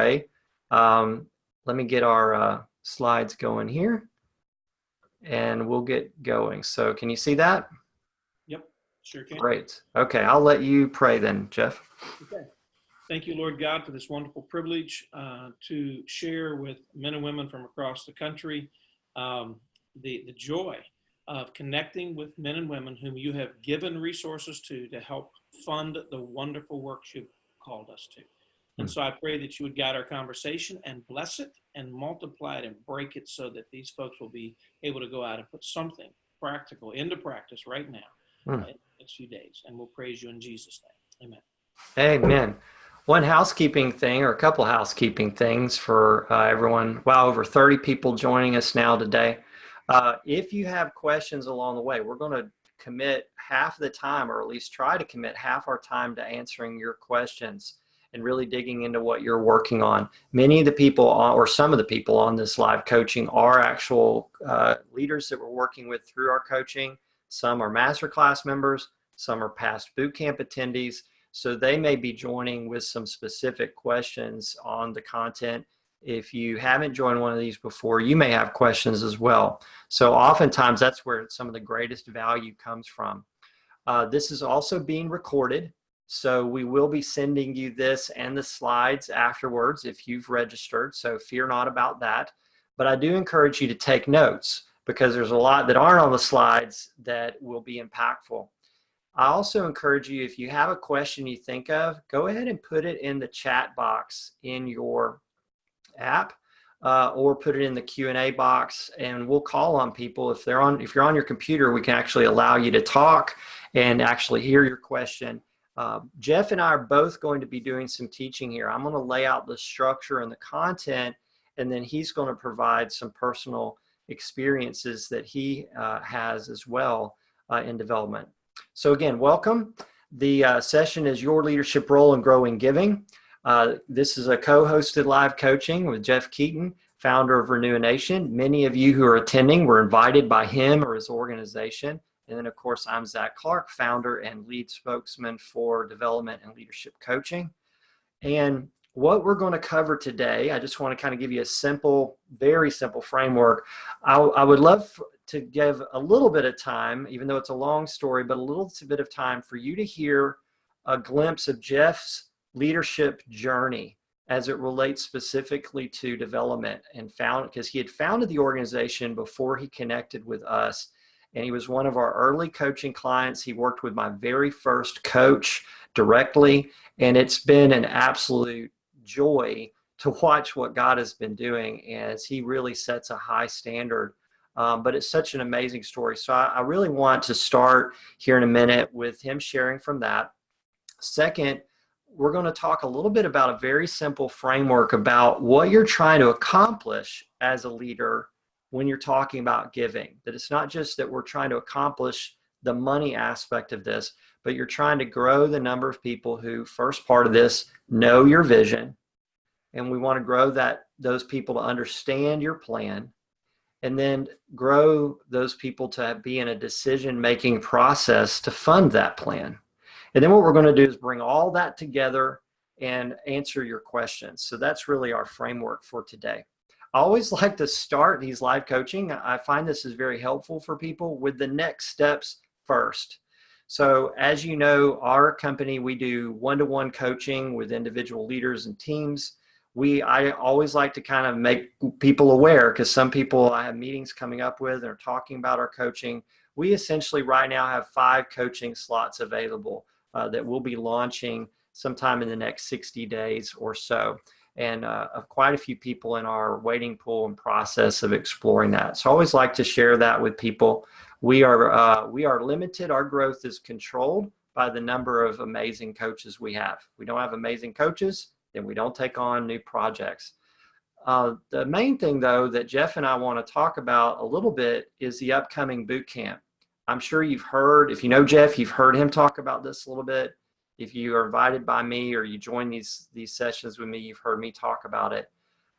pray. Let me get our slides going here, and we'll get going. So can you see that? Yep, sure can. Great. Okay, I'll let you pray then, Jeff. Okay. Thank you, Lord God, for this wonderful privilege to share with men and women from across the country the joy of connecting with men and women whom you have given resources to help fund the wonderful works you've called us to. And so I pray that you would guide our conversation and bless it and multiply it and break it so that these folks will be able to go out and put something practical into practice right now in the next few days. And we'll praise you in Jesus' name. Amen. Amen. One housekeeping thing, or a couple housekeeping things for everyone. Wow, over 30 people joining us now today. If you have questions along the way, we're going to commit half the time, or at least try to commit half our time to answering your questions and really digging into what you're working on. Many of the people, or some of the people on this live coaching are actual leaders that we're working with through our coaching. Some are masterclass members, some are past boot camp attendees. So they may be joining with some specific questions on the content. If you haven't joined one of these before, you may have questions as well. So oftentimes that's where some of the greatest value comes from. This is also being recorded. So we will be sending you this and the slides afterwards if you've registered. So fear not about that. But I do encourage you to take notes, because there's a lot that aren't on the slides that will be impactful. I also encourage you, if you have a question you think of, go ahead and put it in the chat box in your app, or put it in the Q&A box, and we'll call on people. If you're on your computer, we can actually allow you to talk and actually hear your question. Jeff and I are both going to be doing some teaching here. I'm going to lay out the structure and the content, and then he's going to provide some personal experiences that he has as well in development. So again, welcome. The session is Your Leadership Role in Growing Giving. This is a co-hosted live coaching with Jeff Keaton, founder of Renewanation. Many of you who are attending were invited by him or his organization. And then, of course, I'm Zach Clark, founder and lead spokesman for development and leadership coaching. And what we're going to cover today, I just want to kind of give you a simple, very simple framework. I would love to give a little bit of time, even though it's a long story, but a little bit of time for you to hear a glimpse of Jeff's leadership journey as it relates specifically to development, and because he had founded the organization before he connected with us. And he was one of our early coaching clients. He worked with my very first coach directly, and it's been an absolute joy to watch what God has been doing as he really sets a high standard. But it's such an amazing story. So I really want to start here in a minute with him sharing from that. Second, we're going to talk a little bit about a very simple framework about what you're trying to accomplish as a leader when you're talking about giving. That it's not just that we're trying to accomplish the money aspect of this, but you're trying to grow the number of people who, first part of this, know your vision. And we want to grow those people to understand your plan, and then grow those people to be in a decision-making process to fund that plan. And then what we're going to do is bring all that together and answer your questions. So that's really our framework for today. I always like to start these live coaching. I find this is very helpful for people with the next steps first. So as you know, our company, we do one-to-one coaching with individual leaders and teams. I always like to kind of make people aware, because some people I have meetings coming up with are talking about our coaching. We essentially right now have 5 coaching slots available that we'll be launching sometime in the next 60 days or so. And quite a few people in our waiting pool and process of exploring that. So I always like to share that with people. We are limited. Our growth is controlled by the number of amazing coaches we have. If we don't have amazing coaches, then we don't take on new projects. The main thing, though, that Jeff and I want to talk about a little bit is the upcoming boot camp. I'm sure you've heard, if you know Jeff, you've heard him talk about this a little bit. If you are invited by me or you join these sessions with me, you've heard me talk about it.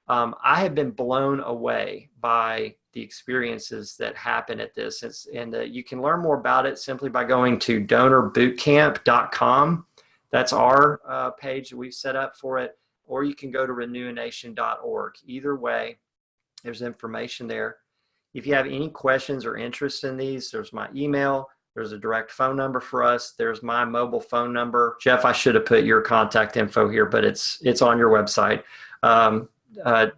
I have been blown away by the experiences that happen at this. You can learn more about it simply by going to donorbootcamp.com. That's our page that we've set up for it. or you can go to renewanation.org. Either way, there's information there. If you have any questions or interest in these, there's my email. There's a direct phone number for us. There's my mobile phone number. Jeff, I should have put your contact info here, but it's on your website.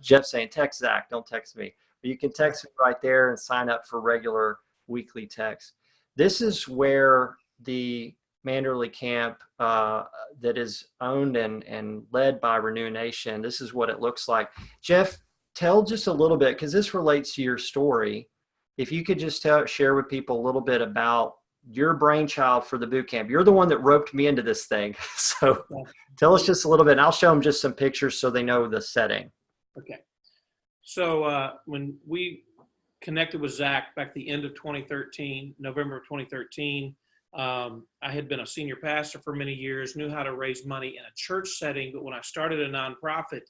Jeff saying, text Zach, don't text me. But you can text me right there and sign up for regular weekly texts. This is where the Manderley camp that is owned and led by Renewanation, this is what it looks like. Jeff, tell just a little bit, because this relates to your story. If you could just share with people a little bit about your brainchild for the boot camp. You're the one that roped me into this thing. So tell us just a little bit, and I'll show them just some pictures so they know the setting. Okay. So when we connected with Zach back at the end of 2013, November of 2013, I had been a senior pastor for many years, knew how to raise money in a church setting, but when I started a nonprofit,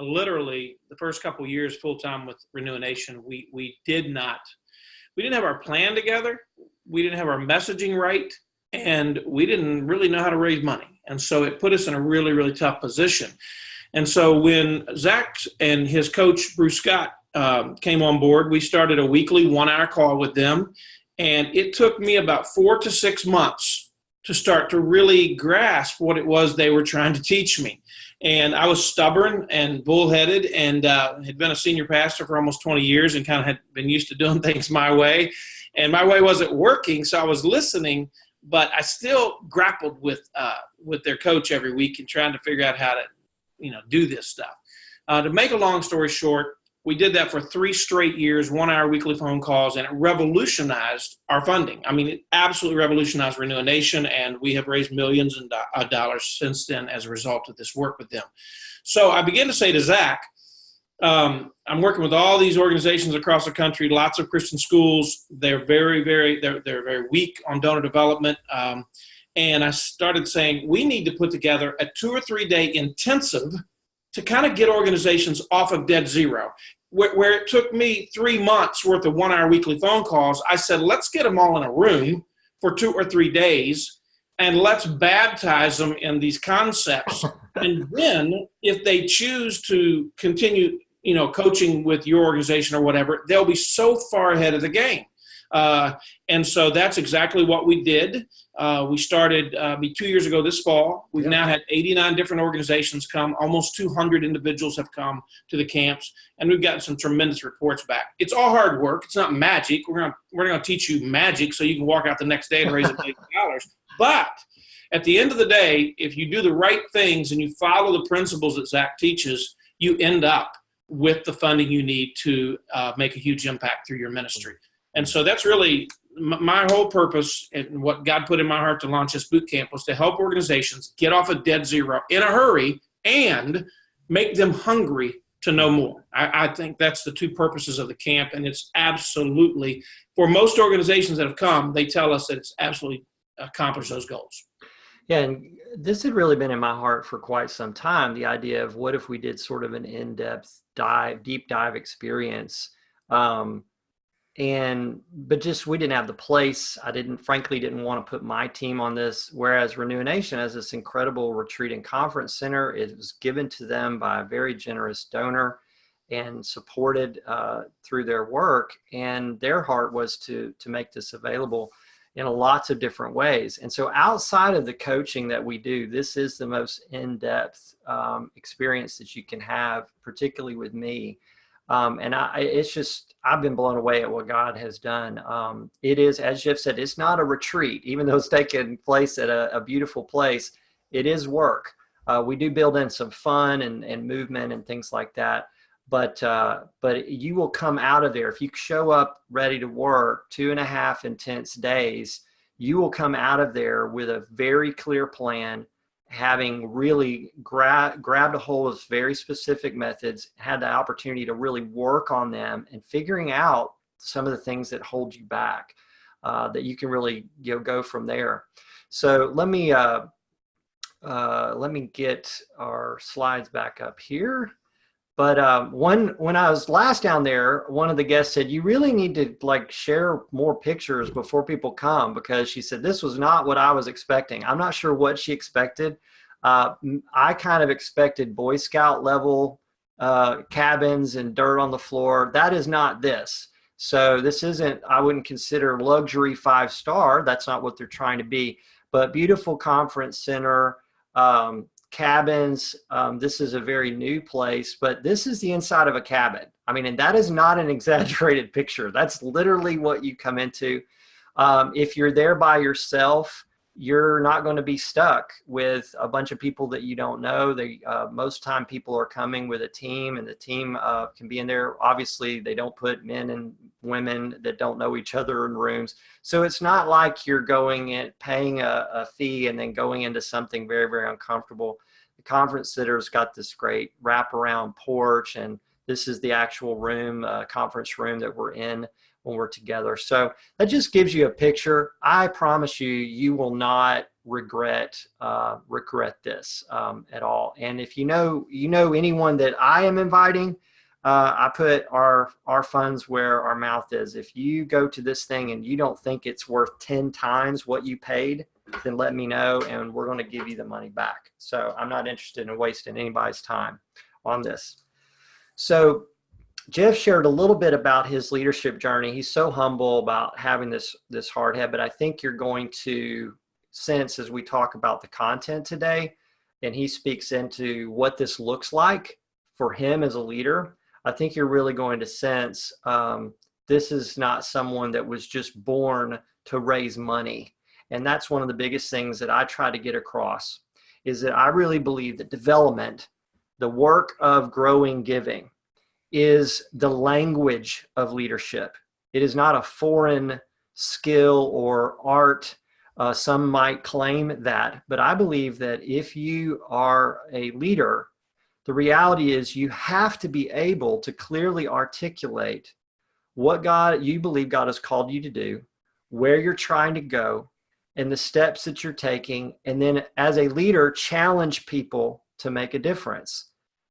literally the first couple of years full-time with Renewanation, we didn't have our plan together, we didn't have our messaging right, and we didn't really know how to raise money. And so it put us in a really, really tough position. And so when Zach and his coach, Bruce Scott, came on board, we started a weekly 1-hour call with them. And it took me about 4 to 6 months to start to really grasp what it was they were trying to teach me. And I was stubborn and bullheaded and had been a senior pastor for almost 20 years and kind of had been used to doing things my way. And my way wasn't working, so I was listening, but I still grappled with their coach every week and trying to figure out how to, do this stuff. To make a long story short, we did that for 3 straight years, 1-hour weekly phone calls, and it revolutionized our funding. I mean, it absolutely revolutionized Renewanation, and we have raised millions of dollars since then as a result of this work with them. So I began to say to Zach, I'm working with all these organizations across the country, lots of Christian schools. They're very, they're very weak on donor development. And I started saying, we need to put together a 2 or 3 day intensive to kind of get organizations off of dead zero. Where it took me 3 months worth of 1-hour weekly phone calls, I said, let's get them all in a room for 2 or 3 days and let's baptize them in these concepts. And then if they choose to continue, coaching with your organization or whatever, they'll be so far ahead of the game. And so that's exactly what we did. We started 2 years ago this fall. We've now had 89 different organizations come. Almost 200 individuals have come to the camps, and we've gotten some tremendous reports back. It's all hard work. It's not magic. We're going to teach you magic so you can walk out the next day and raise $1 million. But at the end of the day, if you do the right things and you follow the principles that Zach teaches, you end up with the funding you need to make a huge impact through your ministry. And so that's really my whole purpose, and what God put in my heart to launch this boot camp was to help organizations get off of dead zero in a hurry and make them hungry to know more. I think that's the 2 purposes of the camp, and it's absolutely, for most organizations that have come, they tell us that it's absolutely accomplished those goals. Yeah, and this had really been in my heart for quite some time, the idea of what if we did sort of an in-depth deep dive experience. But just, we didn't have the place. I frankly didn't want to put my team on this. Whereas Renewanation has this incredible retreat and conference center. It was given to them by a very generous donor and supported through their work. And their heart was to make this available in lots of different ways. And so outside of the coaching that we do, this is the most in-depth experience that you can have, particularly with me. I've been blown away at what God has done. It is, as Jeff said, it's not a retreat, even though it's taking place at a beautiful place. It is work. We do build in some fun and movement and things like that. But you will come out of there. If you show up ready to work 2.5 intense days, you will come out of there with a very clear plan, having really grabbed a hold of very specific methods, had the opportunity to really work on them and figuring out some of the things that hold you back, that you can really go from there. So let me get our slides back up here. But when I was last down there, one of the guests said, you really need to share more pictures before people come, because she said, this was not what I was expecting. I'm not sure what she expected, I kind of expected Boy Scout level cabins and dirt on the floor. That is not this. So this isn't, I wouldn't consider luxury 5-star. That's not what they're trying to be, but beautiful conference center, cabins. This is a very new place, but this is the inside of a cabin. I mean, and that is not an exaggerated picture. That's literally what you come into. If you're there by yourself, you're not going to be stuck with a bunch of people that you don't know. Most time people are coming with a team, and the team can be in there. Obviously, they don't put men and women that don't know each other in rooms. So it's not like you're going in, paying a fee and then going into something very, very uncomfortable. The conference center's got this great wraparound porch, and this is the actual room, conference room that we're in when we're together. So that just gives you a picture. I promise you, you will not regret this at all. And if you know anyone that I am inviting, I put our funds where our mouth is. If you go to this thing and you don't think it's worth 10 times what you paid, then let me know and we're going to give you the money back. So I'm not interested in wasting anybody's time on this. So Jeff shared a little bit about his leadership journey. He's so humble about having this hard head, but I think you're going to sense as we talk about the content today, and he speaks into what this looks like for him as a leader, I think you're really going to sense this is not someone that was just born to raise money. And that's one of the biggest things that I try to get across, is that I really believe that development, the work of growing giving, is the language of leadership. It is not a foreign skill or art. Some might claim that, but I believe that if you are a leader, the reality is you have to be able to clearly articulate what you believe God has called you to do, where you're trying to go, and the steps that you're taking. And then as a leader, challenge people to make a difference.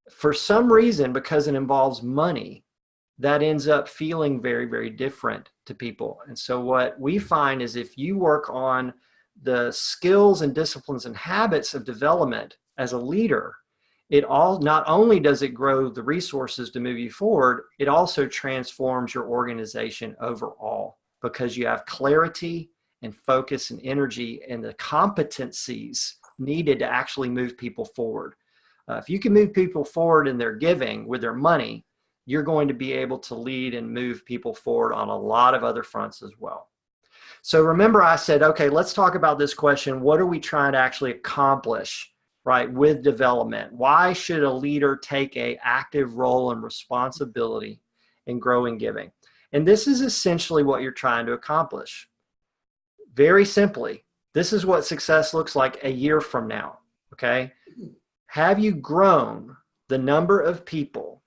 For some reason, because it involves money, that ends up feeling very, very different to people. And so what we find is if you work on the skills and disciplines and habits of development as a leader, not only does it grow the resources to move you forward, it also transforms your organization overall, because you have clarity and focus and energy and the competencies needed to actually move people forward. If you can move people forward in their giving with their money, you're going to be able to lead and move people forward on a lot of other fronts as well. So remember, I said, okay, let's talk about this question. What are we trying to actually accomplish, right, with development? Why should a leader take an active role and responsibility in growing giving? And this is essentially what you're trying to accomplish. Very simply, this is what success looks like a year from now, okay? Have you grown the number of people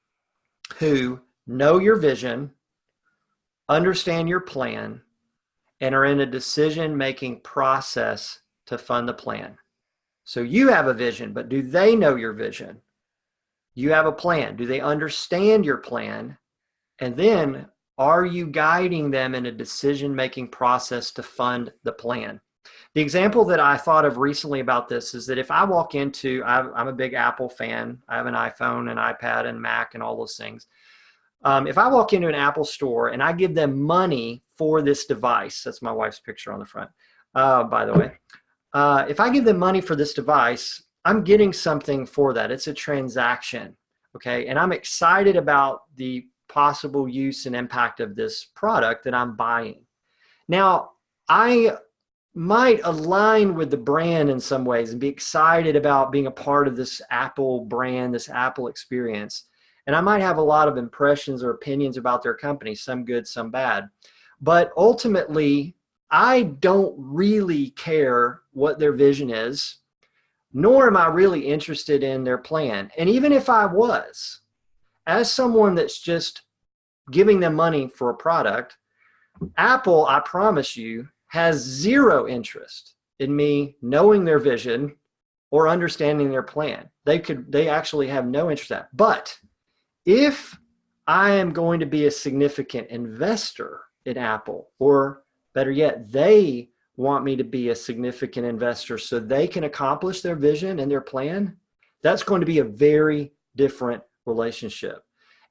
who know your vision, understand your plan, and are in a decision-making process to fund the plan? So you have a vision, but do they know your vision? You have a plan. Do they understand your plan? And then are you guiding them in a decision-making process to fund the plan? The example that I thought of recently about this is that if I walk into, I'm a big Apple fan. I have an iPhone, an iPad, and Mac, and all those things. If I walk into an Apple store and I give them money for this device, that's my wife's picture on the front, by the way. If I give them money for this device, I'm getting something for that. It's a transaction, okay? And I'm excited about the possible use and impact of this product that I'm buying. Now, I might align with the brand in some ways and be excited about being a part of this Apple brand, this Apple experience. And I might have a lot of impressions or opinions about their company, some good, some bad. But ultimately, I don't really care what their vision is, nor am I really interested in their plan. And even if I was, as someone that's just giving them money for a product, Apple, I promise you, has zero interest in me knowing their vision or understanding their plan. They actually have no interest in that. But if I am going to be a significant investor in Apple, or better yet, they want me to be a significant investor so they can accomplish their vision and their plan, that's going to be a very different relationship.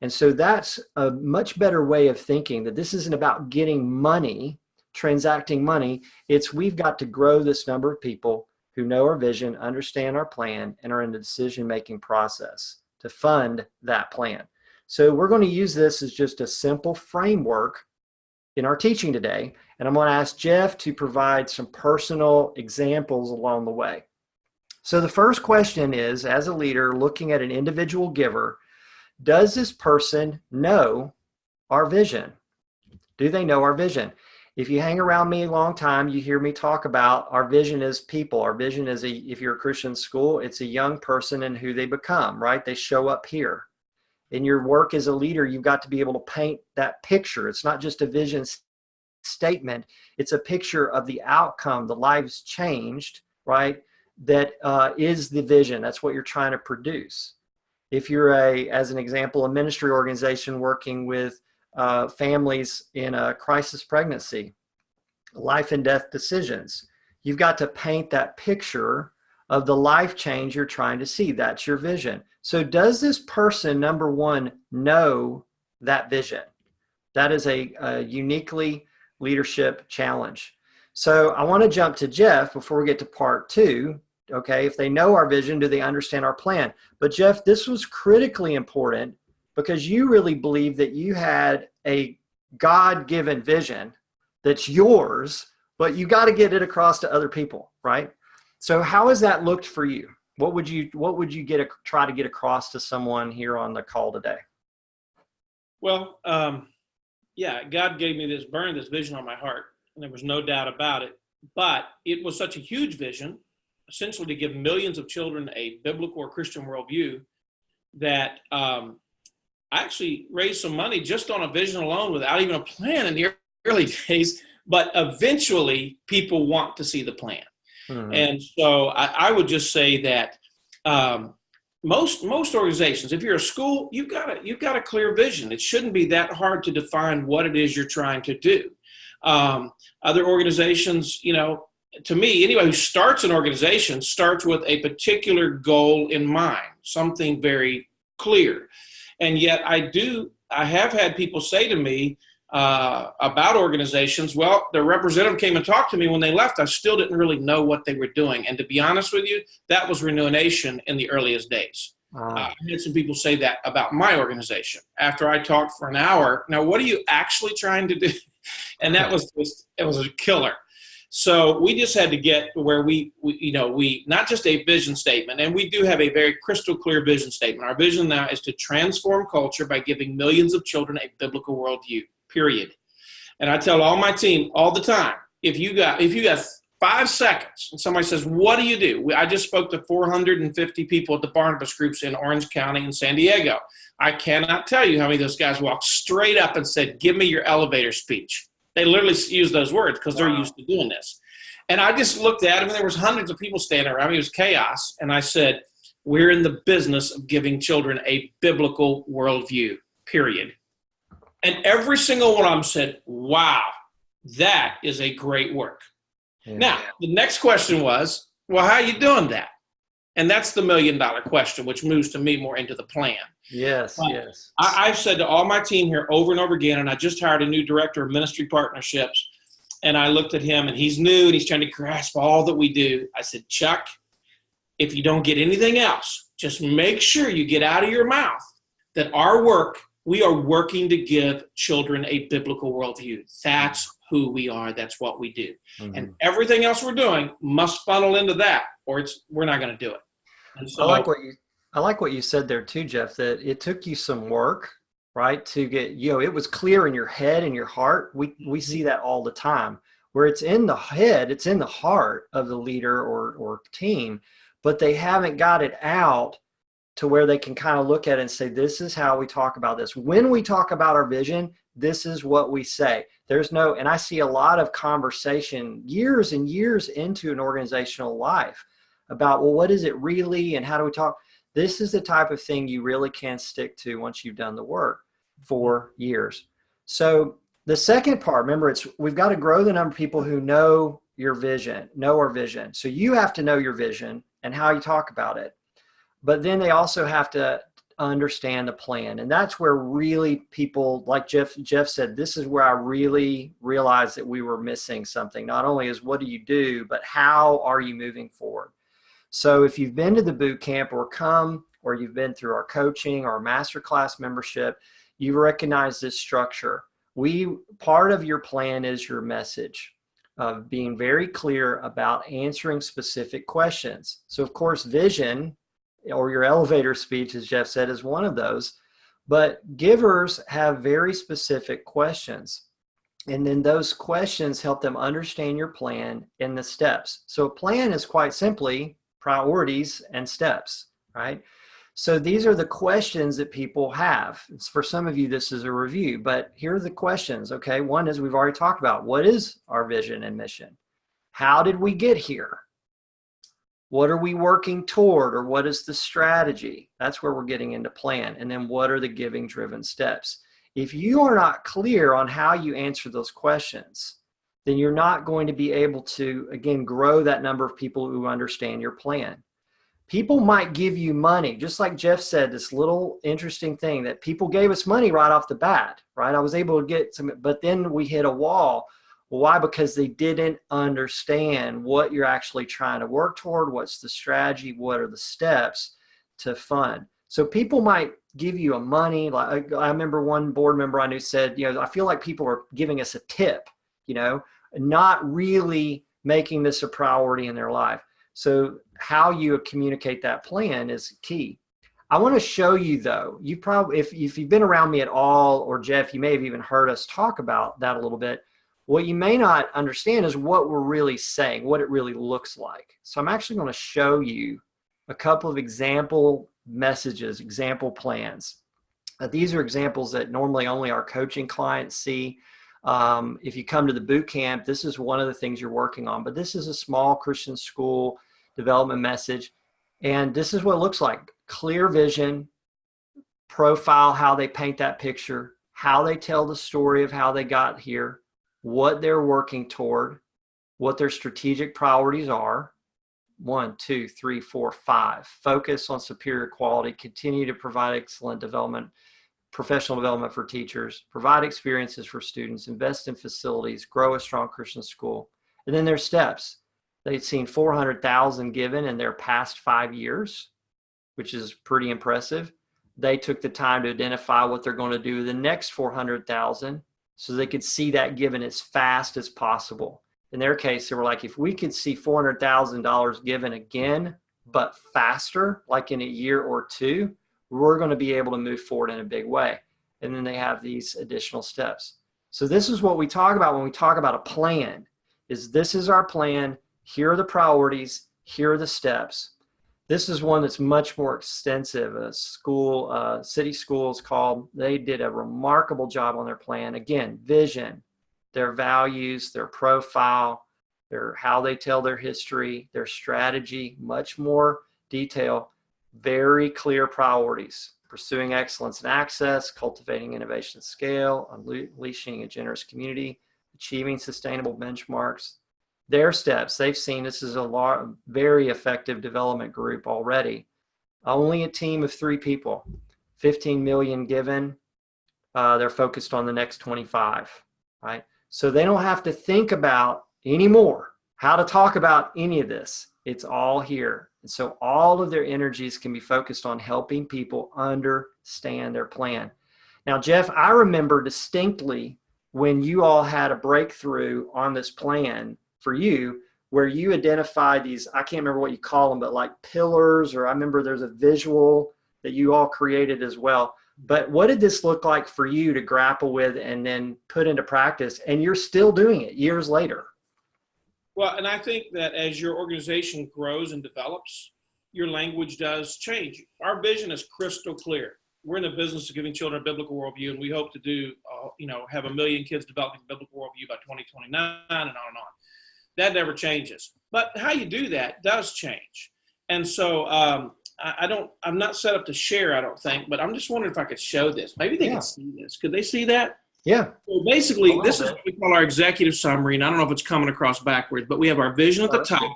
And so that's a much better way of thinking, that this isn't about getting money, transacting money. It's we've got to grow this number of people who know our vision, understand our plan, and are in the decision-making process to fund that plan. So we're going to use this as just a simple framework in our teaching today. And I'm going to ask Jeff to provide some personal examples along the way. So the first question is, as a leader looking at an individual giver, does this person know our vision? Do they know our vision? If you hang around me a long time, you hear me talk about our vision is people. Our vision is, if you're a Christian school, it's a young person and who they become, right? They show up here. In your work as a leader, you've got to be able to paint that picture. It's not just a vision statement. It's a picture of the outcome, the lives changed, right? That is the vision. That's what you're trying to produce. If you're as an example, a ministry organization working with families in a crisis pregnancy, life and death decisions, you've got to paint that picture of the life change you're trying to see. That's your vision. So does this person, number one, know that vision? That is a uniquely leadership challenge. So I want to jump to Jeff before we get to part two. Okay, if they know our vision, do they understand our plan? But Jeff, this was critically important because you really believe that you had a God-given vision that's yours, but you got to get it across to other people, right? So how has that looked for you? What would you try to get across to someone here on the call today? Well, yeah, God gave me this vision on my heart, and there was no doubt about it. But it was such a huge vision, essentially to give millions of children a biblical or Christian worldview, that I actually raised some money just on a vision alone without even a plan in the early days. But eventually, people want to see the plan. Mm-hmm. And so I would just say that most organizations, if you're a school, you've got a clear vision. It shouldn't be that hard to define what it is you're trying to do. Other organizations, to me, anybody who starts an organization starts with a particular goal in mind, something very clear. And yet I have had people say to me about organizations, well, their representative came and talked to me when they left. I still didn't really know what they were doing. And to be honest with you, that was Renewanation in the earliest days. I had some people say that about my organization after I talked for an hour. Now, what are you actually trying to do? And it was a killer. So we just had to get where we not just a vision statement, and we do have a very crystal clear vision statement. Our vision now is to transform culture by giving millions of children a biblical worldview, period. And I tell all my team all the time, if you got 5 seconds and somebody says, what do you do? I just spoke to 450 people at the Barnabas groups in Orange County and San Diego. I cannot tell you how many of those guys walked straight up and said, give me your elevator speech. They literally use those words because they're used to doing this. And I just looked at them, and there was hundreds of people standing around me. It was chaos. And I said, we're in the business of giving children a biblical worldview, period. And every single one of them said, wow, that is a great work. Yeah. Now, the next question was, well, how are you doing that? And that's the $1 million question, which moves to me more into the plan. Yes, yes. I've said to all my team here over and over again, and I just hired a new director of ministry partnerships, and I looked at him, and he's new, and he's trying to grasp all that we do. I said, Chuck, if you don't get anything else, just make sure you get out of your mouth that our work, we are working to give children a biblical worldview. That's who we are. That's what we do. Mm-hmm. And everything else we're doing must funnel into that, or we're not going to do it. And so, I like what you said there too, Jeff, that it took you some work, right? To get, it was clear in your head and your heart. We see that all the time, where it's in the head, it's in the heart of the leader or team, but they haven't got it out to where they can kind of look at it and say, this is how we talk about this. When we talk about our vision, this is what we say. And I see a lot of conversation years and years into an organizational life about, well, what is it really? And how do we talk? This is the type of thing you really can stick to once you've done the work for years. So the second part, remember, we've got to grow the number of people who know your vision, know our vision. So you have to know your vision and how you talk about it. But then they also have to understand the plan. And that's where really people, like Jeff said, this is where I really realized that we were missing something. Not only is what do you do, but how are you moving forward? So if you've been to the boot camp or you've been through our coaching or masterclass membership, you've recognized this structure. Part of your plan is your message of being very clear about answering specific questions. So of course, vision or your elevator speech, as Jeff said, is one of those, but givers have very specific questions. And then those questions help them understand your plan and the steps. So a plan is quite simply priorities and steps, right? So these are the questions that people have. For some of you, this is a review, but here are the questions. Okay, one is we've already talked about. What is our vision and mission? How did we get here? What are we working toward, or what is the strategy? That's where we're getting into plan. And then what are the giving driven steps? If you are not clear on how you answer those questions, then you're not going to be able to, again, grow that number of people who understand your plan. People might give you money, just like Jeff said, this little interesting thing that people gave us money right off the bat, right? I was able to get some, but then we hit a wall. Why? Because they didn't understand what you're actually trying to work toward, what's the strategy, what are the steps to fund. So people might give you a money. Like I remember one board member I knew said, I feel like people are giving us a tip, not really making this a priority in their life. So how you communicate that plan is key. I want to show you though, you probably, if you've been around me at all, or Jeff, you may have even heard us talk about that a little bit. What you may not understand is what we're really saying, what it really looks like. So I'm actually going to show you a couple of example messages, example plans. These are examples that normally only our coaching clients see. If you come to the boot camp, this is one of the things you're working on, but this is a small Christian school development message. And this is what it looks like. Clear vision, profile, how they paint that picture, how they tell the story of how they got here, what they're working toward, what their strategic priorities are. 1, 2, 3, 4, 5. Focus on superior quality, continue to provide excellent development, professional development for teachers, provide experiences for students, invest in facilities, grow a strong Christian school. And then their steps. They've seen 400,000 given in their past 5 years, which is pretty impressive. They took the time to identify what they're going to do the next 400,000 so they could see that given as fast as possible. In their case, they were like, if we could see $400,000 given again, but faster, like in a year or two, we're going to be able to move forward in a big way. And then they have these additional steps. So this is what we talk about when we talk about a plan, is this is our plan. Here are the priorities. Here are the steps. This is one that's much more extensive. A school, city schools called, they did a remarkable job on their plan. Again, vision, their values, their profile, how they tell their history, their strategy, much more detail, very clear priorities. Pursuing excellence and access, cultivating innovation at scale, unleashing a generous community, achieving sustainable benchmarks. Their steps, they've seen this is a very effective development group already. Only a team of 3 people, 15 million given. They're focused on the next 25, right? So they don't have to think about anymore how to talk about any of this. It's all here. And so all of their energies can be focused on helping people understand their plan. Now, Jeff, I remember distinctly when you all had a breakthrough on this plan for you, where you identified these, I can't remember what you call them, but like pillars, or I remember there's a visual that you all created as well. But what did this look like for you to grapple with and then put into practice? And you're still doing it years later. Well, and I think that as your organization grows and develops, your language does change. Our vision is crystal clear. We're in the business of giving children a biblical worldview, and we hope to do, have 1 million kids developing a biblical worldview by 2029, and on and on. That never changes. But how you do that does change. And so I'm not set up to share, I don't think, but I'm just wondering if I could show this. Maybe they can see this. Could they see that? Yeah, So a basically, little this is bit. what we call our executive summary, and I don't know if it's coming across backwards, but we have our vision at Oh, the that's top, good.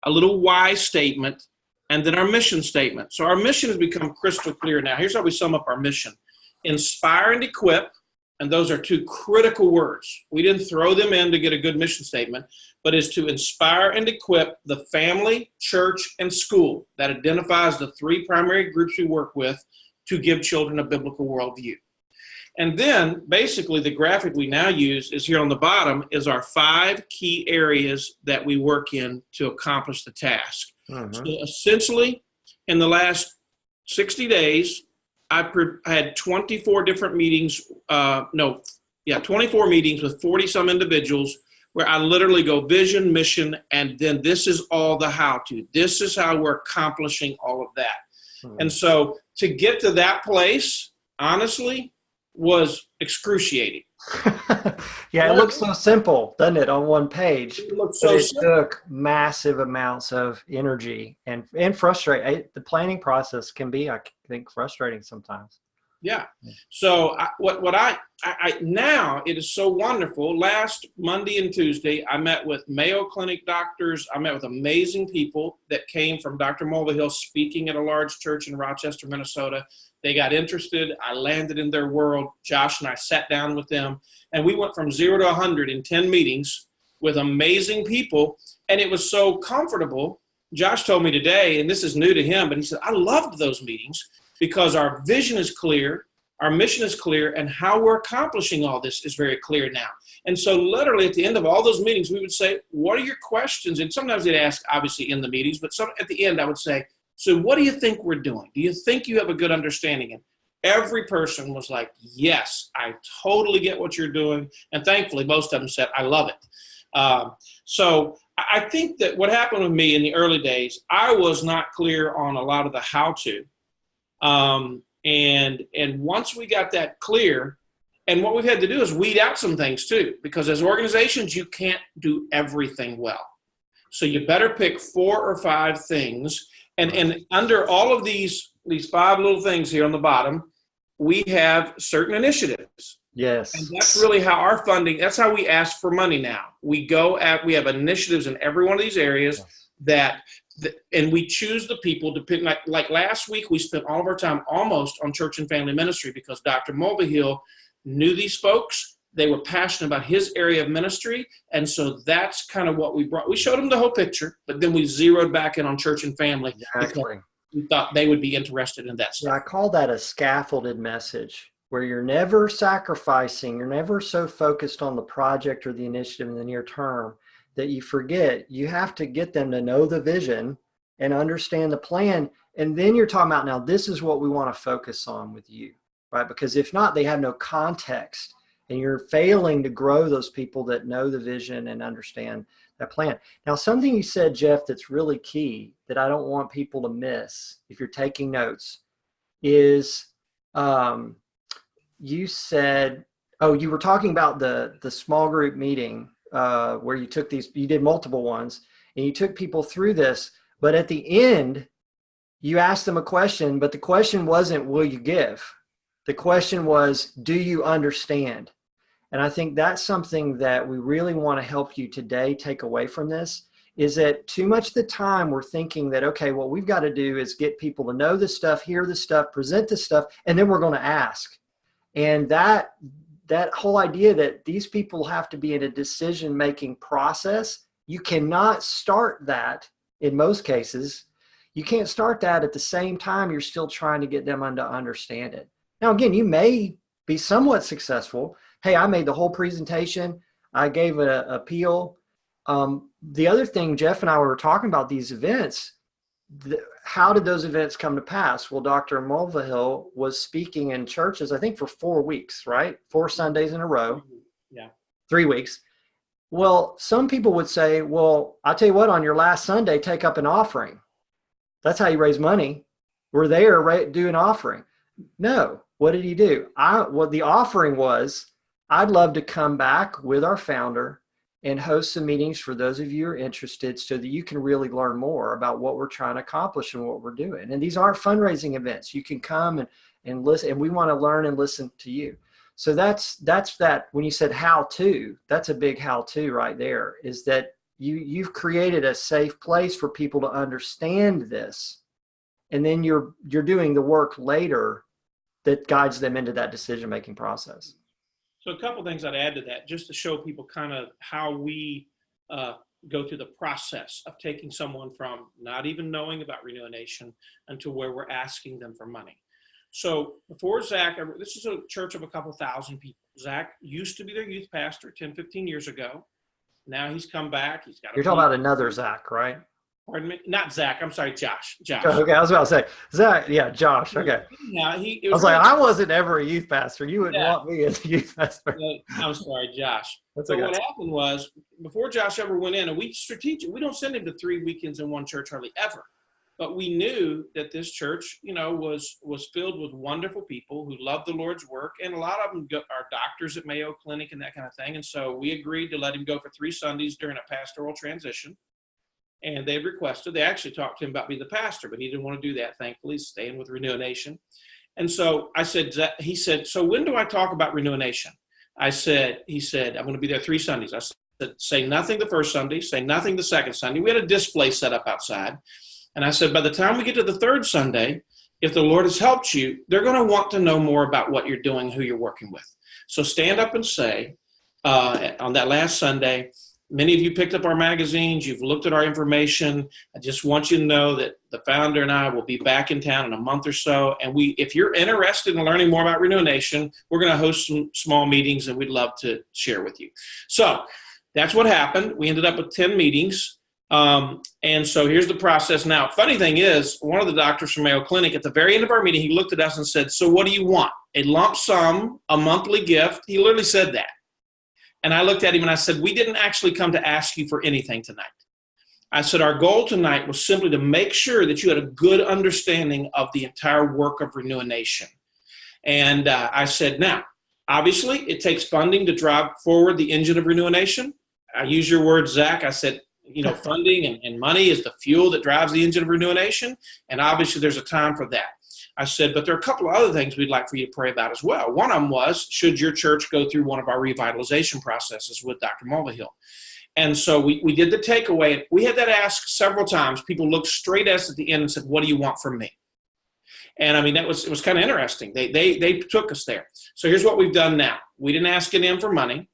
a little why statement, and then our mission statement. So our mission has become crystal clear now. Here's how we sum up our mission: inspire and equip, and those are two critical words. We didn't throw them in to get a good mission statement, but is to inspire and equip the family, church, and school. That identifies the three primary groups we work with to give children a biblical worldview. And then basically the graphic we now use is here on the bottom is our 5 key areas that we work in to accomplish the task. So essentially, in the last 60 days, I had 24 different meetings, 24 meetings with 40 some individuals where I literally go vision, mission, and then this is all the how to. This is how we're accomplishing all of that. And so to get to that place, honestly, was excruciating. Yeah, it looks so simple, doesn't it, on one page? It looked But so it simple. took massive amounts of energy and frustrating. The planning process can be, I think, frustrating sometimes. Yeah. So what I now it is so wonderful. Last Monday and Tuesday, I met with Mayo Clinic doctors. I met with amazing people that came from Dr. Mulvihill speaking at a large church in Rochester, Minnesota. They got interested. I landed in their world. Josh and I sat down with them, and we went from 0 to 100 in 10 meetings with amazing people, and it was so comfortable. Josh told me today, and this is new to him, but he said, I loved those meetings because our vision is clear, our mission is clear, and how we're accomplishing all this is very clear now. And so literally at the end of all those meetings, we would say, what are your questions? And sometimes they'd ask, obviously, in the meetings, but at the end I would say, so what do you think we're doing? Do you think you have a good understanding? And every person was like, yes, I totally get what you're doing. And thankfully, most of them said, I love it. So I think that what happened with me in the early days, I was not clear on a lot of the how-to. And once we got that clear, and what we've had to do is weed out some things too, because as organizations, you can't do everything well. So you better pick 4 or 5 things. And under all of these 5 little things here on the bottom, we have certain initiatives. Yes. And that's really how our funding, that's how we ask for money now. We have initiatives in every one of these areas and we choose the people to pick. Like last week, we spent all of our time almost on church and family ministry because Dr. Mulvihill knew these folks. They were passionate about his area of ministry. And so that's kind of what we brought. We showed them the whole picture, but then we zeroed back in on church and family because we thought they would be interested in that stuff. Yeah, I call that a scaffolded message where you're never sacrificing, you're never so focused on the project or the initiative in the near term that you forget you have to get them to know the vision and understand the plan. And then you're talking about, now this is what we want to focus on with you, right? Because if not, they have no context. And you're failing to grow those people that know the vision and understand that plan. Now, something you said, Jeff, that's really key that I don't want people to miss if you're taking notes is you said, you were talking about the small group meeting where you did multiple ones and you took people through this, but at the end, you asked them a question, but the question wasn't, will you give? The question was, do you understand? And I think that's something that we really want to help you today take away from this, is that too much of the time we're thinking that, okay, what we've got to do is get people to know this stuff, hear this stuff, present this stuff, and then we're going to ask. And that whole idea that these people have to be in a decision-making process, you cannot start that in most cases. You can't start that at the same time you're still trying to get them to understand it. Now, again, you may be somewhat successful. Hey, I made the whole presentation. I gave an appeal. The other thing, Jeff and I were talking about these events. How did those events come to pass? Well, Dr. Mulvihill was speaking in churches, I think for 4 weeks, right? 4 Sundays in a row. Yeah. 3 weeks. Well, some people would say, well, I'll tell you what, on your last Sunday, take up an offering. That's how you raise money. We're there, do an offering. No. What did he do? What the offering was, I'd love to come back with our founder and host some meetings for those of you who are interested so that you can really learn more about what we're trying to accomplish and what we're doing. And these aren't fundraising events. You can come and listen, and we want to learn and listen to you. So that's that. When you said how to, that's a big how to right there, is that you've created a safe place for people to understand this. And then you're doing the work later that guides them into that decision-making process. So a couple things I'd add to that, just to show people kind of how we go through the process of taking someone from not even knowing about Renewanation until where we're asking them for money. So before Zach, this is a church of a couple thousand people. Zach used to be their youth pastor 10, 15 years ago. Now he's come back. He's got. You're talking about another Zach, right? Pardon me? Not Zach. I'm sorry, Josh. Josh. Okay, I was about to say Zach. Yeah, Josh. Okay. Yeah, I was like, I wasn't ever a youth pastor. You wouldn't want me as a youth pastor. I'm sorry, Josh. That's okay. What happened was, before Josh ever went in, and we don't send him to 3 weekends in one church hardly ever. But we knew that this church, was filled with wonderful people who loved the Lord's work, and a lot of them are doctors at Mayo Clinic and that kind of thing. And so we agreed to let him go for 3 Sundays during a pastoral transition. And they actually talked to him about being the pastor, but he didn't want to do that, thankfully, staying with Renewanation. And so he said, so when do I talk about Renewanation? He said, I'm going to be there 3 Sundays. I said, say nothing the first Sunday, say nothing the second Sunday. We had a display set up outside. And I said, by the time we get to the 3rd Sunday, if the Lord has helped you, they're going to want to know more about what you're doing, who you're working with. So stand up and say, on that last Sunday, many of you picked up our magazines. You've looked at our information. I just want you to know that the founder and I will be back in town in a month or so. And if you're interested in learning more about Renewanation, we're going to host some small meetings, and we'd love to share with you. So that's what happened. We ended up with 10 meetings. And so here's the process now. Funny thing is, one of the doctors from Mayo Clinic, at the very end of our meeting, he looked at us and said, so what do you want? A lump sum, a monthly gift? He literally said that. And I looked at him and I said, we didn't actually come to ask you for anything tonight. I said, our goal tonight was simply to make sure that you had a good understanding of the entire work of Renewanation. And I said, now, obviously, it takes funding to drive forward the engine of Renewanation. I use your words, Zach. I said, funding and money is the fuel that drives the engine of Renewanation. And obviously, there's a time for that. I said, but there are a couple of other things we'd like for you to pray about as well. One of them was, should your church go through one of our revitalization processes with Dr. Mulvihill? And so we did the takeaway. We had that asked several times. People looked straight at us at the end and said, what do you want from me? And I mean, it was kind of interesting. They took us there. So here's what we've done now. We didn't ask him for money,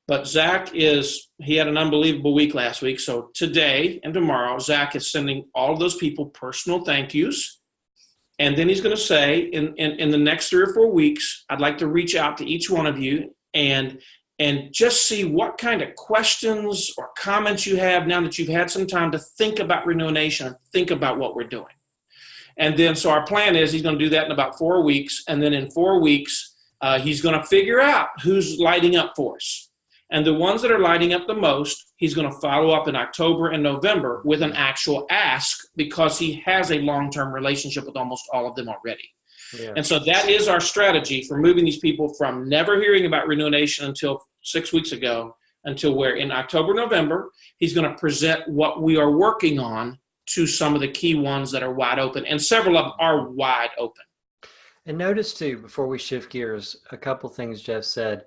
but he had an unbelievable week last week. So today and tomorrow, Zach is sending all of those people personal thank yous. And then he's going to say, in the next 3 or 4 weeks, I'd like to reach out to each one of you and just see what kind of questions or comments you have now that you've had some time to think about Renewanation and think about what we're doing. And then, so our plan is he's going to do that in about 4 weeks. And then in 4 weeks, he's going to figure out who's lighting up for us. And the ones that are lighting up the most, he's going to follow up in October and November with an actual ask, because he has a long-term relationship with almost all of them already. Yeah. And so that is our strategy for moving these people from never hearing about Renewanation until 6 weeks ago, until where in October, November, he's going to present what we are working on to some of the key ones that are wide open. And several of them are wide open. And notice too, before we shift gears, a couple things Jeff said.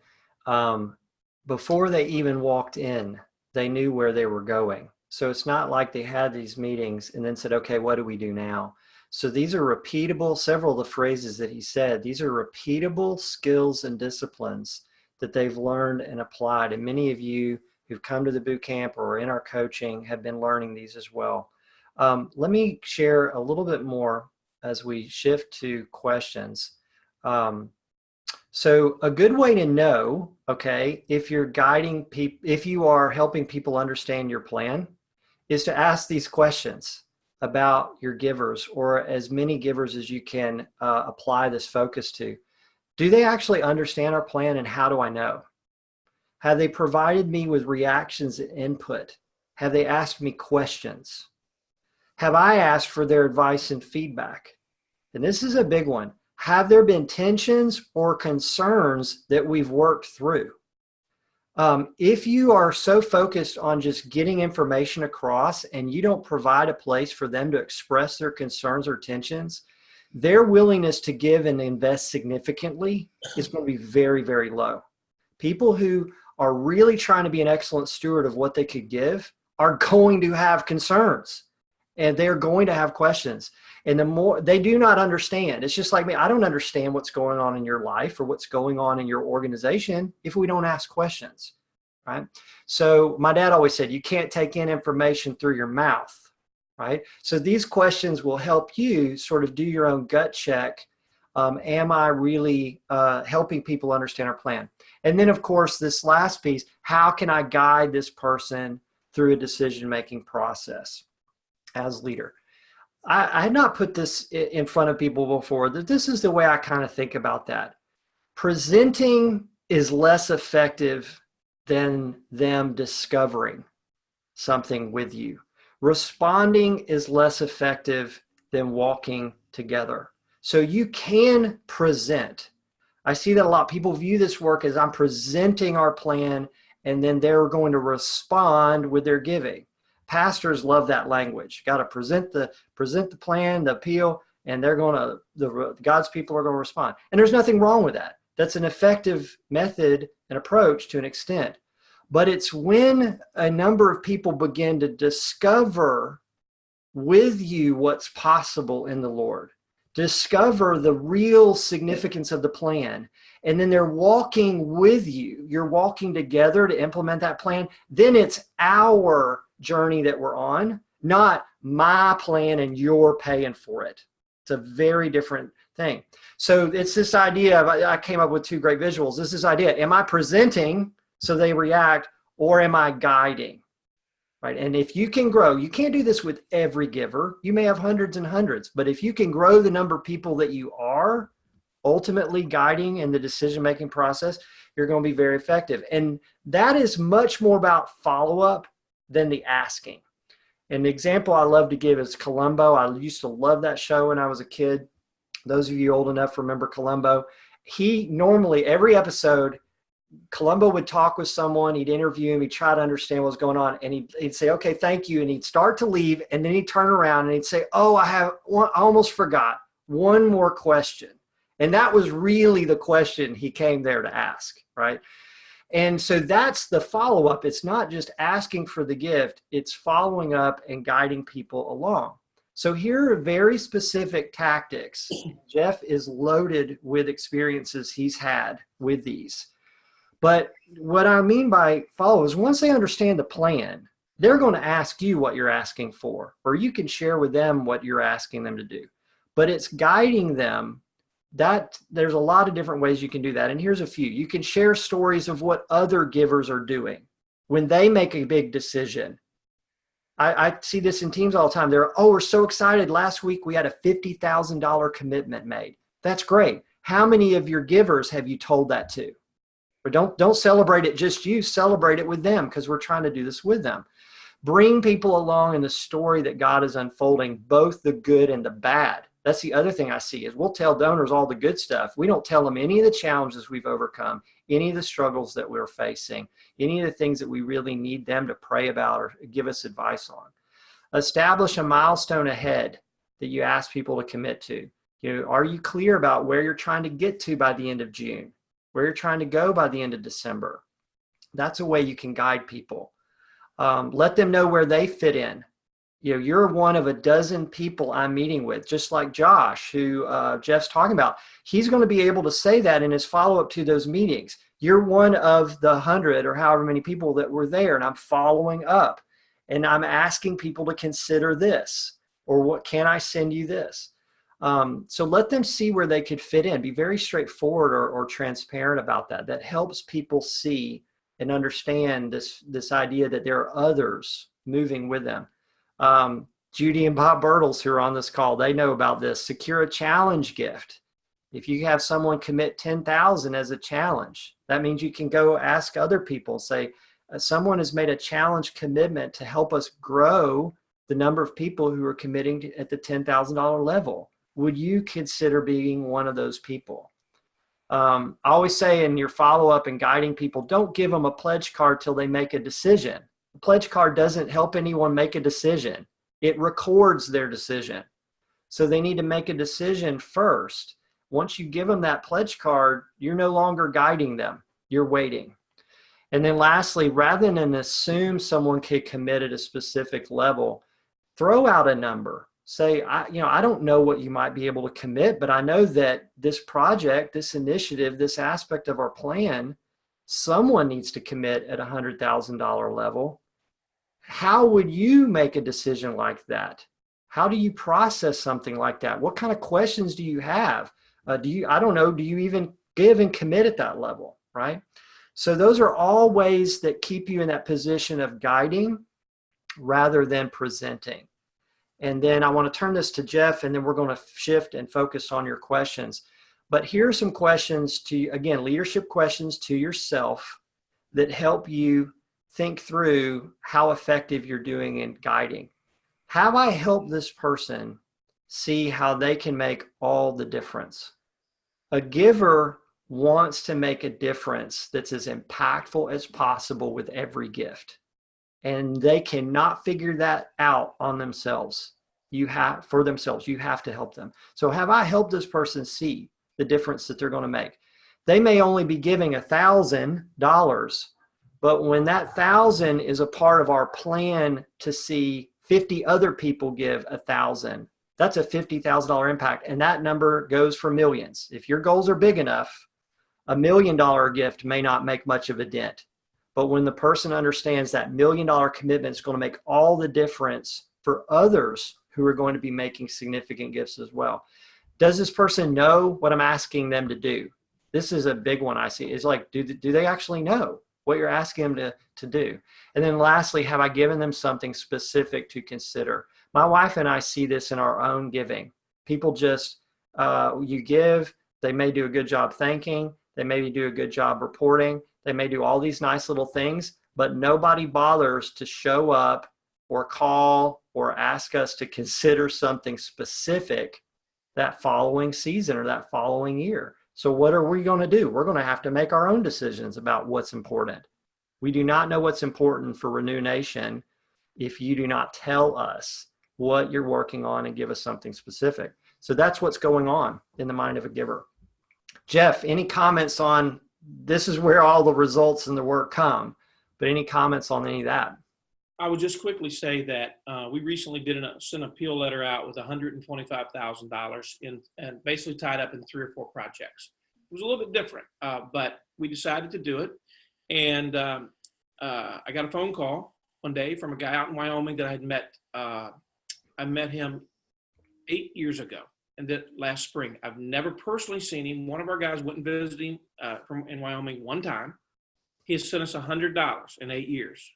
Before they even walked in, they knew where they were going. So it's not like they had these meetings and then said, okay, what do we do now? So these are repeatable, several of the phrases that he said, these are repeatable skills and disciplines that they've learned and applied. And many of you who've come to the boot camp or are in our coaching have been learning these as well. Let me share a little bit more as we shift to questions. So a good way to know, okay, if you're guiding people, if you are helping people understand your plan, is to ask these questions about your givers, or as many givers as you can apply this focus to. Do they actually understand our plan, and how do I know? Have they provided me with reactions and input? Have they asked me questions? Have I asked for their advice and feedback? And this is a big one. Have there been tensions or concerns that we've worked through? If you are so focused on just getting information across and you don't provide a place for them to express their concerns or tensions, their willingness to give and invest significantly is going to be very, very low. People who are really trying to be an excellent steward of what they could give are going to have concerns, and they're going to have questions. And the more they do not understand, it's just like me. I don't understand what's going on in your life or what's going on in your organization if we don't ask questions, right? So my dad always said, you can't take in information through your mouth, right? So these questions will help you sort of do your own gut check. Am I really helping people understand our plan? And then, of course, this last piece, how can I guide this person through a decision-making process as leader? I had not put this in front of people before. That this is the way I kind of think about that. Presenting is less effective than them discovering something with you. Responding is less effective than walking together. So you can present. I see that a lot. People view this work as I'm presenting our plan, and then they're going to respond with their giving. Pastors love that language. Got to present the plan, the appeal, and they're going to, God's people are going to respond. And there's nothing wrong with that. That's an effective method and approach to an extent. But it's when a number of people begin to discover with you what's possible in the Lord, discover the real significance of the plan, and then they're walking with you. You're walking together to implement that plan. Then it's our journey that we're on, not my plan and you're paying for it. It's a very different thing. So it's this idea of, I came up with two great visuals. This idea, am I presenting so they react, or am I guiding? Right? And if you can grow, you can't do this with every giver. You may have hundreds and hundreds, but if you can grow the number of people that you are ultimately guiding in the decision-making process, you're going to be very effective. And that is much more about follow-up than the asking. An example I love to give is Columbo. I used to love that show when I was a kid. Those of you old enough remember Columbo. He normally, every episode, Columbo would talk with someone, he'd interview him, he'd try to understand what was going on, and he'd say, okay, thank you, and he'd start to leave, and then he'd turn around and he'd say, oh, I almost forgot one more question. And that was really the question he came there to ask, right? And so that's the follow-up. It's not just asking for the gift, it's following up and guiding people along. So here are very specific tactics. Jeff is loaded with experiences he's had with these. But what I mean by follow is once they understand the plan, they're going to ask you what you're asking for, or you can share with them what you're asking them to do. But it's guiding them. That there's a lot of different ways you can do that. And here's a few. You can share stories of what other givers are doing when they make a big decision. I see this in teams all the time. They're, oh, we're so excited. Last week we had a $50,000 commitment made. That's great. How many of your givers have you told that to? Or don't celebrate it just you. Celebrate it with them, because we're trying to do this with them. Bring people along in the story that God is unfolding, both the good and the bad. That's the other thing I see is we'll tell donors all the good stuff. We don't tell them any of the challenges we've overcome, any of the struggles that we're facing, any of the things that we really need them to pray about or give us advice on. Establish a milestone ahead that you ask people to commit to. Are you clear about where you're trying to get to by the end of June, where you're trying to go by the end of December? That's a way you can guide people. Let them know where they fit in. You're one of a dozen people I'm meeting with, just like Josh, who Jeff's talking about. He's going to be able to say that in his follow-up to those meetings. You're one of the 100 or however many people that were there, and I'm following up. And I'm asking people to consider this, or what can I send you this? So let them see where they could fit in. Be very straightforward or transparent about that. That helps people see and understand this idea that there are others moving with them. Judy and Bob Bertles, who are on this call, they know about this. Secure a challenge gift. If you have someone commit 10,000 as a challenge, that means you can go ask other people, say, someone has made a challenge commitment to help us grow the number of people who are committing at the $10,000 level. Would you consider being one of those people? I always say in your follow-up and guiding people, don't give them a pledge card till they make a decision. The pledge card doesn't help anyone make a decision. It records their decision. So they need to make a decision first. Once you give them that pledge card, you're no longer guiding them. You're waiting. And then lastly, rather than assume someone can commit at a specific level, throw out a number. Say, I don't know what you might be able to commit, but I know that this project, this initiative, this aspect of our plan, someone needs to commit at $100,000 level. How would you make a decision like that? How do you process something like that? What kind of questions do you have? I don't know, do you even give and commit at that level, right? So those are all ways that keep you in that position of guiding rather than presenting. And then I want to turn this to Jeff, and then we're going to shift and focus on your questions. But here are some questions to, again, leadership questions to yourself that help you think through how effective you're doing in guiding. Have I helped this person see how they can make all the difference? A giver wants to make a difference that's as impactful as possible with every gift. And they cannot figure that out on themselves. You have to help them. So have I helped this person see the difference that they're going to make? They may only be giving $1,000, but when that 1,000 is a part of our plan to see 50 other people give 1,000, that's a $50,000 impact. And that number goes for millions. If your goals are big enough, $1 million gift may not make much of a dent. But when the person understands that $1 million commitment is going to make all the difference for others who are going to be making significant gifts as well. Does this person know what I'm asking them to do? This is a big one I see. It's like, do they actually know what you're asking them to do? And then lastly, have I given them something specific to consider? My wife and I see this in our own giving. People just, you give, they may do a good job thanking, they maybe do a good job reporting, they may do all these nice little things, but nobody bothers to show up or call or ask us to consider something specific that following season or that following year. So what are we going to do? We're going to have to make our own decisions about what's important. We do not know what's important for Renewanation if you do not tell us what you're working on and give us something specific. So that's what's going on in the mind of a giver. Jeff, any comments on, this is where all the results and the work come, but any comments on any of that? I would just quickly say that we recently sent an appeal letter out with $125,000 and basically tied up in 3 or 4 projects. It was a little bit different, but we decided to do it. And I got a phone call one day from a guy out in Wyoming that I had met. I met him 8 years ago, and that last spring. I've never personally seen him. One of our guys went and visited him in Wyoming one time. He has sent us $100 in 8 years.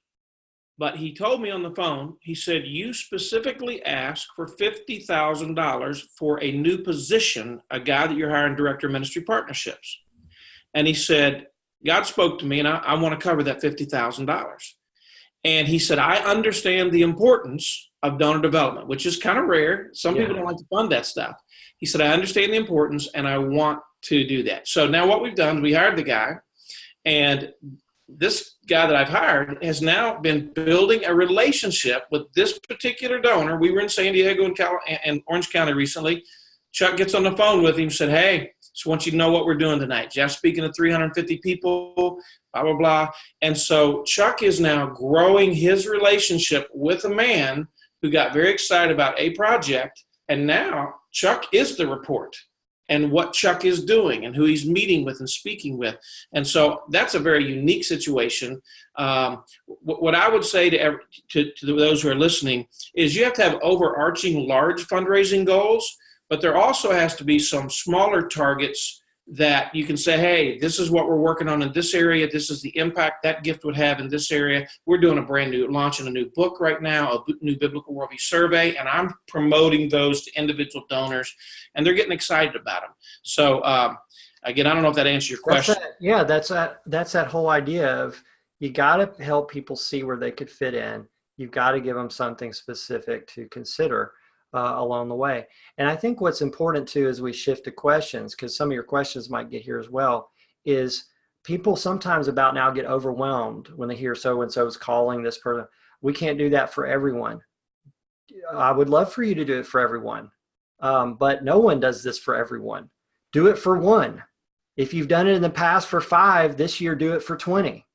But he told me on the phone, he said, you specifically asked for $50,000 for a new position, a guy that you're hiring, director of ministry partnerships. And he said, God spoke to me and I want to cover that $50,000. And he said, I understand the importance of donor development, which is kind of rare. Some people don't like to fund that stuff. He said, I understand the importance and I want to do that. So now what we've done, we hired the guy, and this guy that I've hired has now been building a relationship with this particular donor. We were in San Diego and Orange County recently. Chuck gets on the phone with him and said, hey, just want you to know what we're doing tonight. Jeff's speaking to 350 people, blah, blah, blah. And so Chuck is now growing his relationship with a man who got very excited about a project. And now Chuck is the report and what Chuck is doing and who he's meeting with and speaking with. And so that's a very unique situation. What I would say to those who are listening is you have to have overarching large fundraising goals, but there also has to be some smaller targets that you can say, hey, this is what we're working on in this area. This is the impact that gift would have in this area. We're doing launching a new book right now, a new biblical worldview survey, and I'm promoting those to individual donors, and they're getting excited about them. So again, I don't know if that answers your question. That's that whole idea of you got to help people see where they could fit in. You've got to give them something specific to consider along the way. And I think what's important too, as we shift to questions, because some of your questions might get here as well, is people sometimes about now get overwhelmed when they hear so-and-so is calling this person. We can't do that for everyone. I would love for you to do it for everyone. But no one does this for everyone. Do it for one. If you've done it in the past for 5, this year do it for 20.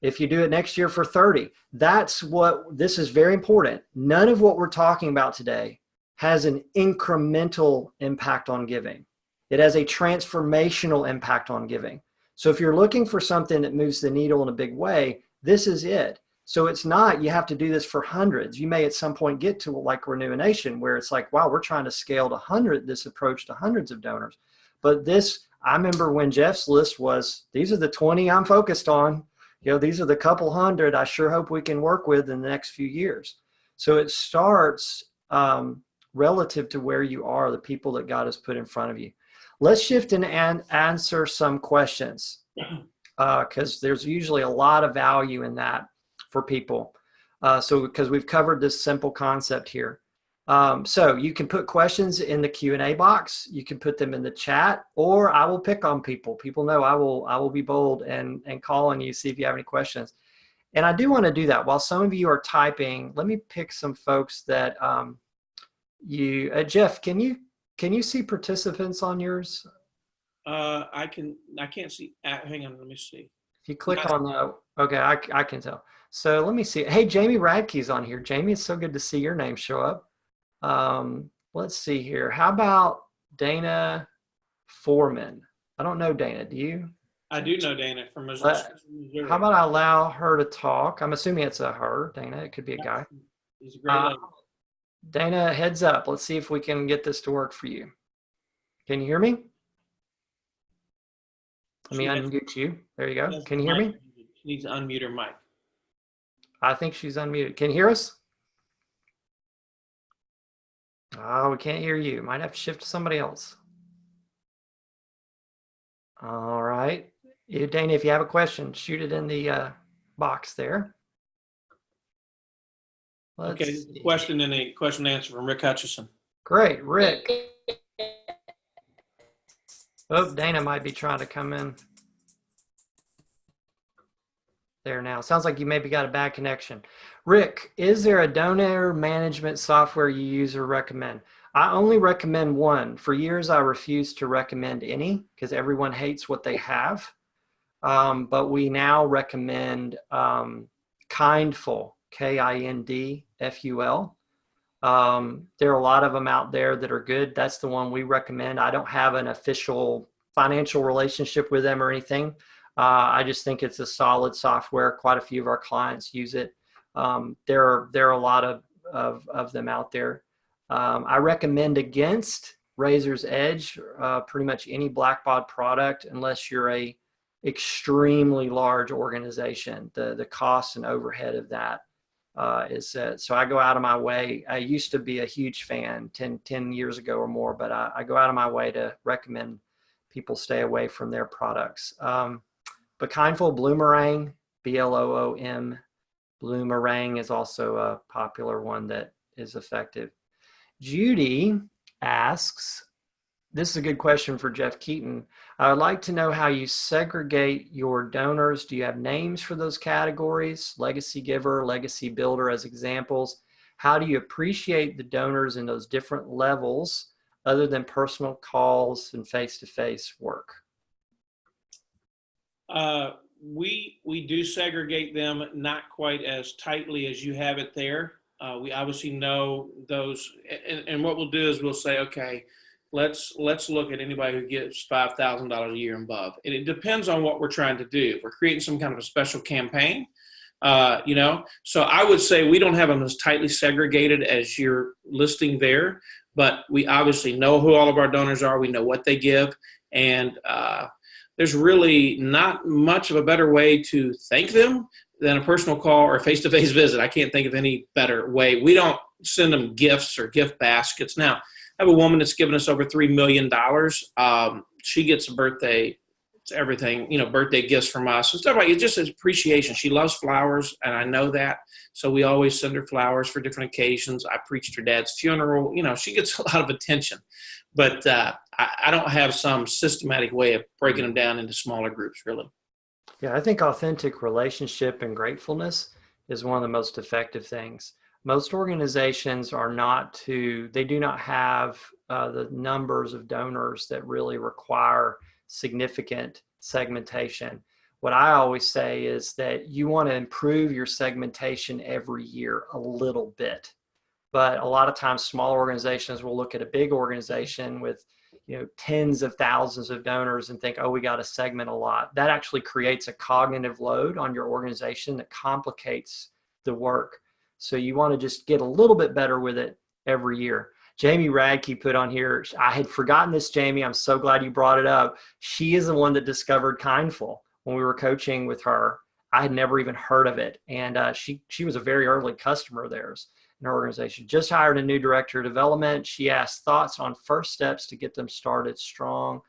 If you do it next year for 30, this is very important. None of what we're talking about today has an incremental impact on giving. It has a transformational impact on giving. So if you're looking for something that moves the needle in a big way, this is it. So it's not, you have to do this for hundreds. You may at some point get to like Renewanation, where it's like, wow, we're trying to scale to this approach to hundreds of donors. But I remember when Jeff's list was, these are the 20 I'm focused on. These are the couple hundred I sure hope we can work with in the next few years. So it starts relative to where you are, the people that God has put in front of you. Let's shift and answer some questions because there's usually a lot of value in that for people. Because we've covered this simple concept here. So you can put questions in the Q&A box. You can put them in the chat, or I will pick on people. People know I will be bold and call on you, see if you have any questions. And I do want to do that. While some of you are typing, let me pick some folks that Jeff, can you see participants on yours? I can't see. Hang on, let me see. If you click on the, okay, I can tell. So let me see. Hey, Jamie Radke's on here. Jamie, it's so good to see your name show up. Let's see here. How about Dana Foreman? I don't know Dana. Do you? I do know Dana from Missouri. How about I allow her to talk? I'm assuming it's a her, Dana. It could be a guy. He's a great lady. Dana, heads up. Let's see if we can get this to work for you. Can you hear me? Let me unmute you. There you go. Can you hear me? She needs to unmute her mic. I think she's unmuted. Can you hear us? Oh, we can't hear you. Might have to shift to somebody else. All right. Dana, if you have a question, shoot it in the box there. Okay, question and answer from Rick Hutchison. Great, Rick. Oh, Dana might be trying to come in there now. Sounds like you maybe got a bad connection. Rick, is there a donor management software you use or recommend? I only recommend one. For years, I refused to recommend any because everyone hates what they have. But we now recommend Kindful, Kindful. There are a lot of them out there that are good. That's the one we recommend. I don't have an official financial relationship with them or anything. I just think it's a solid software. Quite a few of our clients use it. There are a lot of them out there. I recommend against Razor's Edge, pretty much any Blackbaud product, unless you're a extremely large organization. The cost and overhead of that is so I go out of my way. I used to be a huge fan 10 years ago or more, but I go out of my way to recommend people stay away from their products. But Kindful, Bloomerang, Bloom, Bloomerang is also a popular one that is effective. Judy asks, this is a good question for Jeff Keaton. I would like to know how you segregate your donors. Do you have names for those categories? Legacy giver, legacy builder as examples. How do you appreciate the donors in those different levels other than personal calls and face-to-face work? We do segregate them, not quite as tightly as you have it there. We obviously know those, and what we'll do is we'll say, okay, let's look at anybody who gets $5,000 a year and above. And it depends on what we're trying to do. If we're creating some kind of a special campaign, so I would say we don't have them as tightly segregated as you're listing there, but we obviously know who all of our donors are. We know what they give, and there's really not much of a better way to thank them than a personal call or a face-to-face visit. I can't think of any better way. We don't send them gifts or gift baskets. Now, I have a woman that's given us over $3 million. She gets a birthday, it's everything, birthday gifts from us and stuff like it. Just as appreciation. She loves flowers, and I know that. So we always send her flowers for different occasions. I preached her dad's funeral. She gets a lot of attention. But I don't have some systematic way of breaking them down into smaller groups, really. Yeah, I think authentic relationship and gratefulness is one of the most effective things. Most organizations are not they do not have the numbers of donors that really require significant segmentation. What I always say is that you want to improve your segmentation every year a little bit. But a lot of times smaller organizations will look at a big organization with tens of thousands of donors and think, oh, we got to segment a lot. That actually creates a cognitive load on your organization that complicates the work. So you want to just get a little bit better with it every year. Jamie Radke put on here, I had forgotten this, Jamie. I'm so glad you brought it up. She is the one that discovered Kindful when we were coaching with her. I had never even heard of it. And she was a very early customer of theirs in her organization. Just hired a new director of development. She asked thoughts on first steps to get them started strong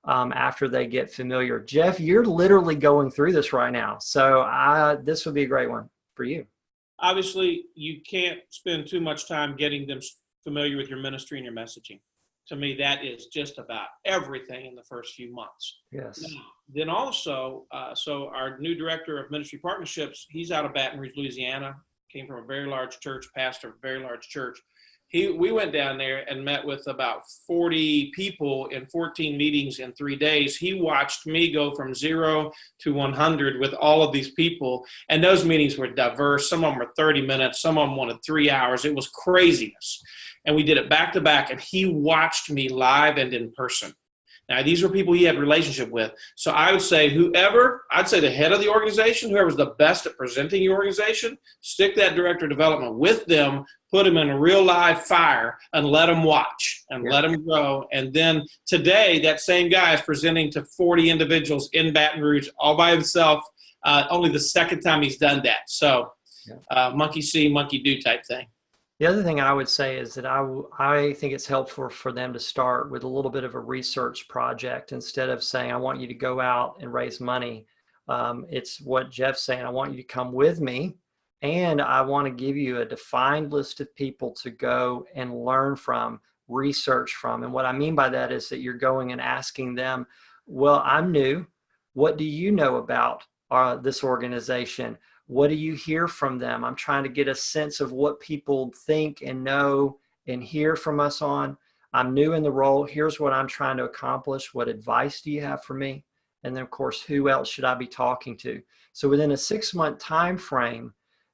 after they get familiar. Jeff, you're literally going through this right now. So this would be a great one for you. Obviously, you can't spend too much time getting them familiar with your ministry and your messaging. To me, that is just about everything in the first few months. Yes. Now, then also, so our new director of ministry partnerships, he's out of Baton Rouge, Louisiana, came from a very large church, pastor of a very large church. We went down there and met with about 40 people in 14 meetings in 3 days. He watched me go from 0 to 100 with all of these people. And those meetings were diverse. Some of them were 30 minutes. Some of them wanted 3 hours. It was craziness. And we did it back to back. And he watched me live and in person. Now, these were people he had a relationship with. So I would say I'd say the head of the organization, whoever's the best at presenting your organization, stick that director of development with them, put them in a real live fire and let them watch and let them grow. And then today, that same guy is presenting to 40 individuals in Baton Rouge all by himself, only the second time he's done that. So monkey see, monkey do type thing. The other thing I would say is that I think it's helpful for them to start with a little bit of a research project instead of saying, I want you to go out and raise money. It's what Jeff's saying. I want you to come with me, and I want to give you a defined list of people to go and learn from, research from. And what I mean by that is that you're going and asking them, well, I'm new. What do you know about this organization? What do you hear from them? I'm trying to get a sense of what people think and know and hear from us on. I'm new in the role. Here's what I'm trying to accomplish. What advice do you have for me? And then, of course, who else should I be talking to? So within a 6-month time frame,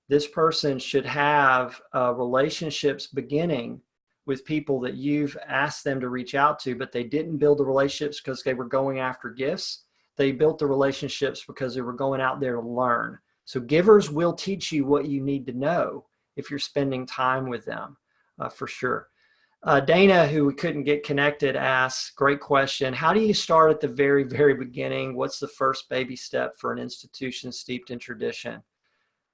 this person should have relationships beginning with people that you've asked them to reach out to, but they didn't build the relationships because they were going after gifts. They built the relationships because they were going out there to learn. So givers will teach you what you need to know if you're spending time with them, for sure. Dana, who we couldn't get connected, asks, great question. How do you start at the very, very beginning? What's the first baby step for an institution steeped in tradition?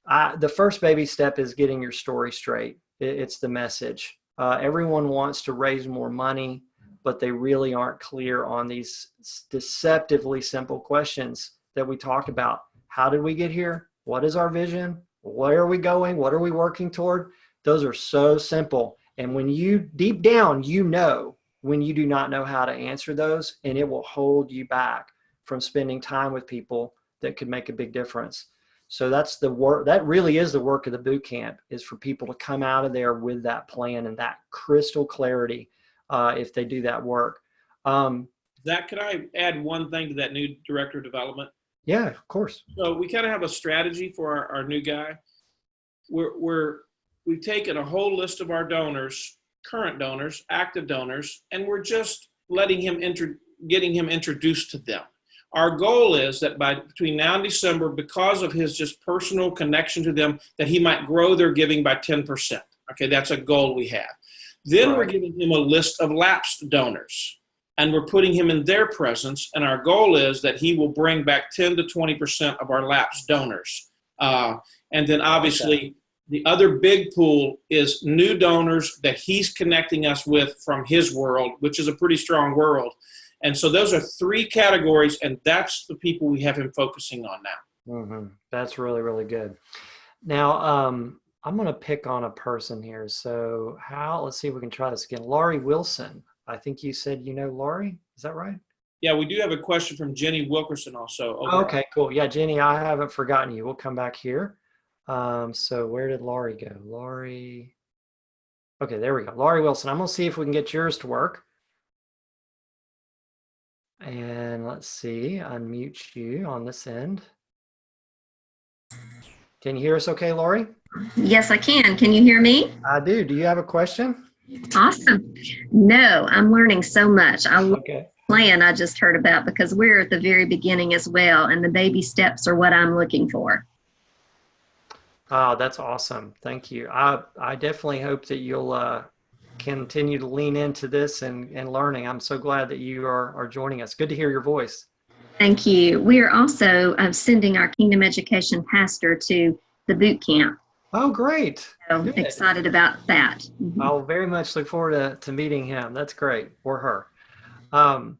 The first baby step is getting your story straight. It's the message. Everyone wants to raise more money, but they really aren't clear on these deceptively simple questions that we talked about. How did we get here? What is our vision? Where are we going? What are we working toward? Those are so simple. And when you deep down, you know when you do not know how to answer those, and it will hold you back from spending time with people that could make a big difference. So that's the work. That really is the work of the boot camp, is for people to come out of there with that plan and that crystal clarity if they do that work. Zach, could I add one thing to that new director of development? Yeah, of course. So we kind of have a strategy for our new guy. We've taken a whole list of our donors, current donors, active donors, and we're just letting him getting him introduced to them. Our goal is that between now and December, because of his just personal connection to them, that he might grow their giving by 10%. Okay, that's a goal we have. Then we're giving him a list of lapsed donors, and we're putting him in their presence. And our goal is that he will bring back 10 to 20% of our lapsed donors. And then obviously the other big pool is new donors that he's connecting us with from his world, which is a pretty strong world. And so those are 3 categories, and that's the people we have him focusing on now. Mm-hmm. That's really, really good. Now, I'm going to pick on a person here. So let's see if we can try this again. Laurie Wilson. I think you said you know Laurie. Is that right? Yeah, we do have a question from Jenny Wilkerson also. Okay, cool. Yeah, Jenny, I haven't forgotten you. We'll come back here. So where did Laurie go? Laurie. Okay, there we go. Laurie Wilson. I'm going to see if we can get yours to work. And let's see, unmute you on this end. Can you hear us okay, Laurie? Yes, I can. Can you hear me? I do. Do you have a question? Awesome. No, I'm learning so much. I love Okay. the plan I just heard about because we're at the very beginning as well, and the baby steps are what I'm looking for. Oh, that's awesome. Thank you. I definitely hope that you'll continue to lean into this and learning. I'm so glad that you are joining us. Good to hear your voice. Thank you. We are also sending our Kingdom Education pastor to the boot camp. Oh, great. So Good. excited about that. I'll very much look forward to meeting him. That's great. Or her. Um,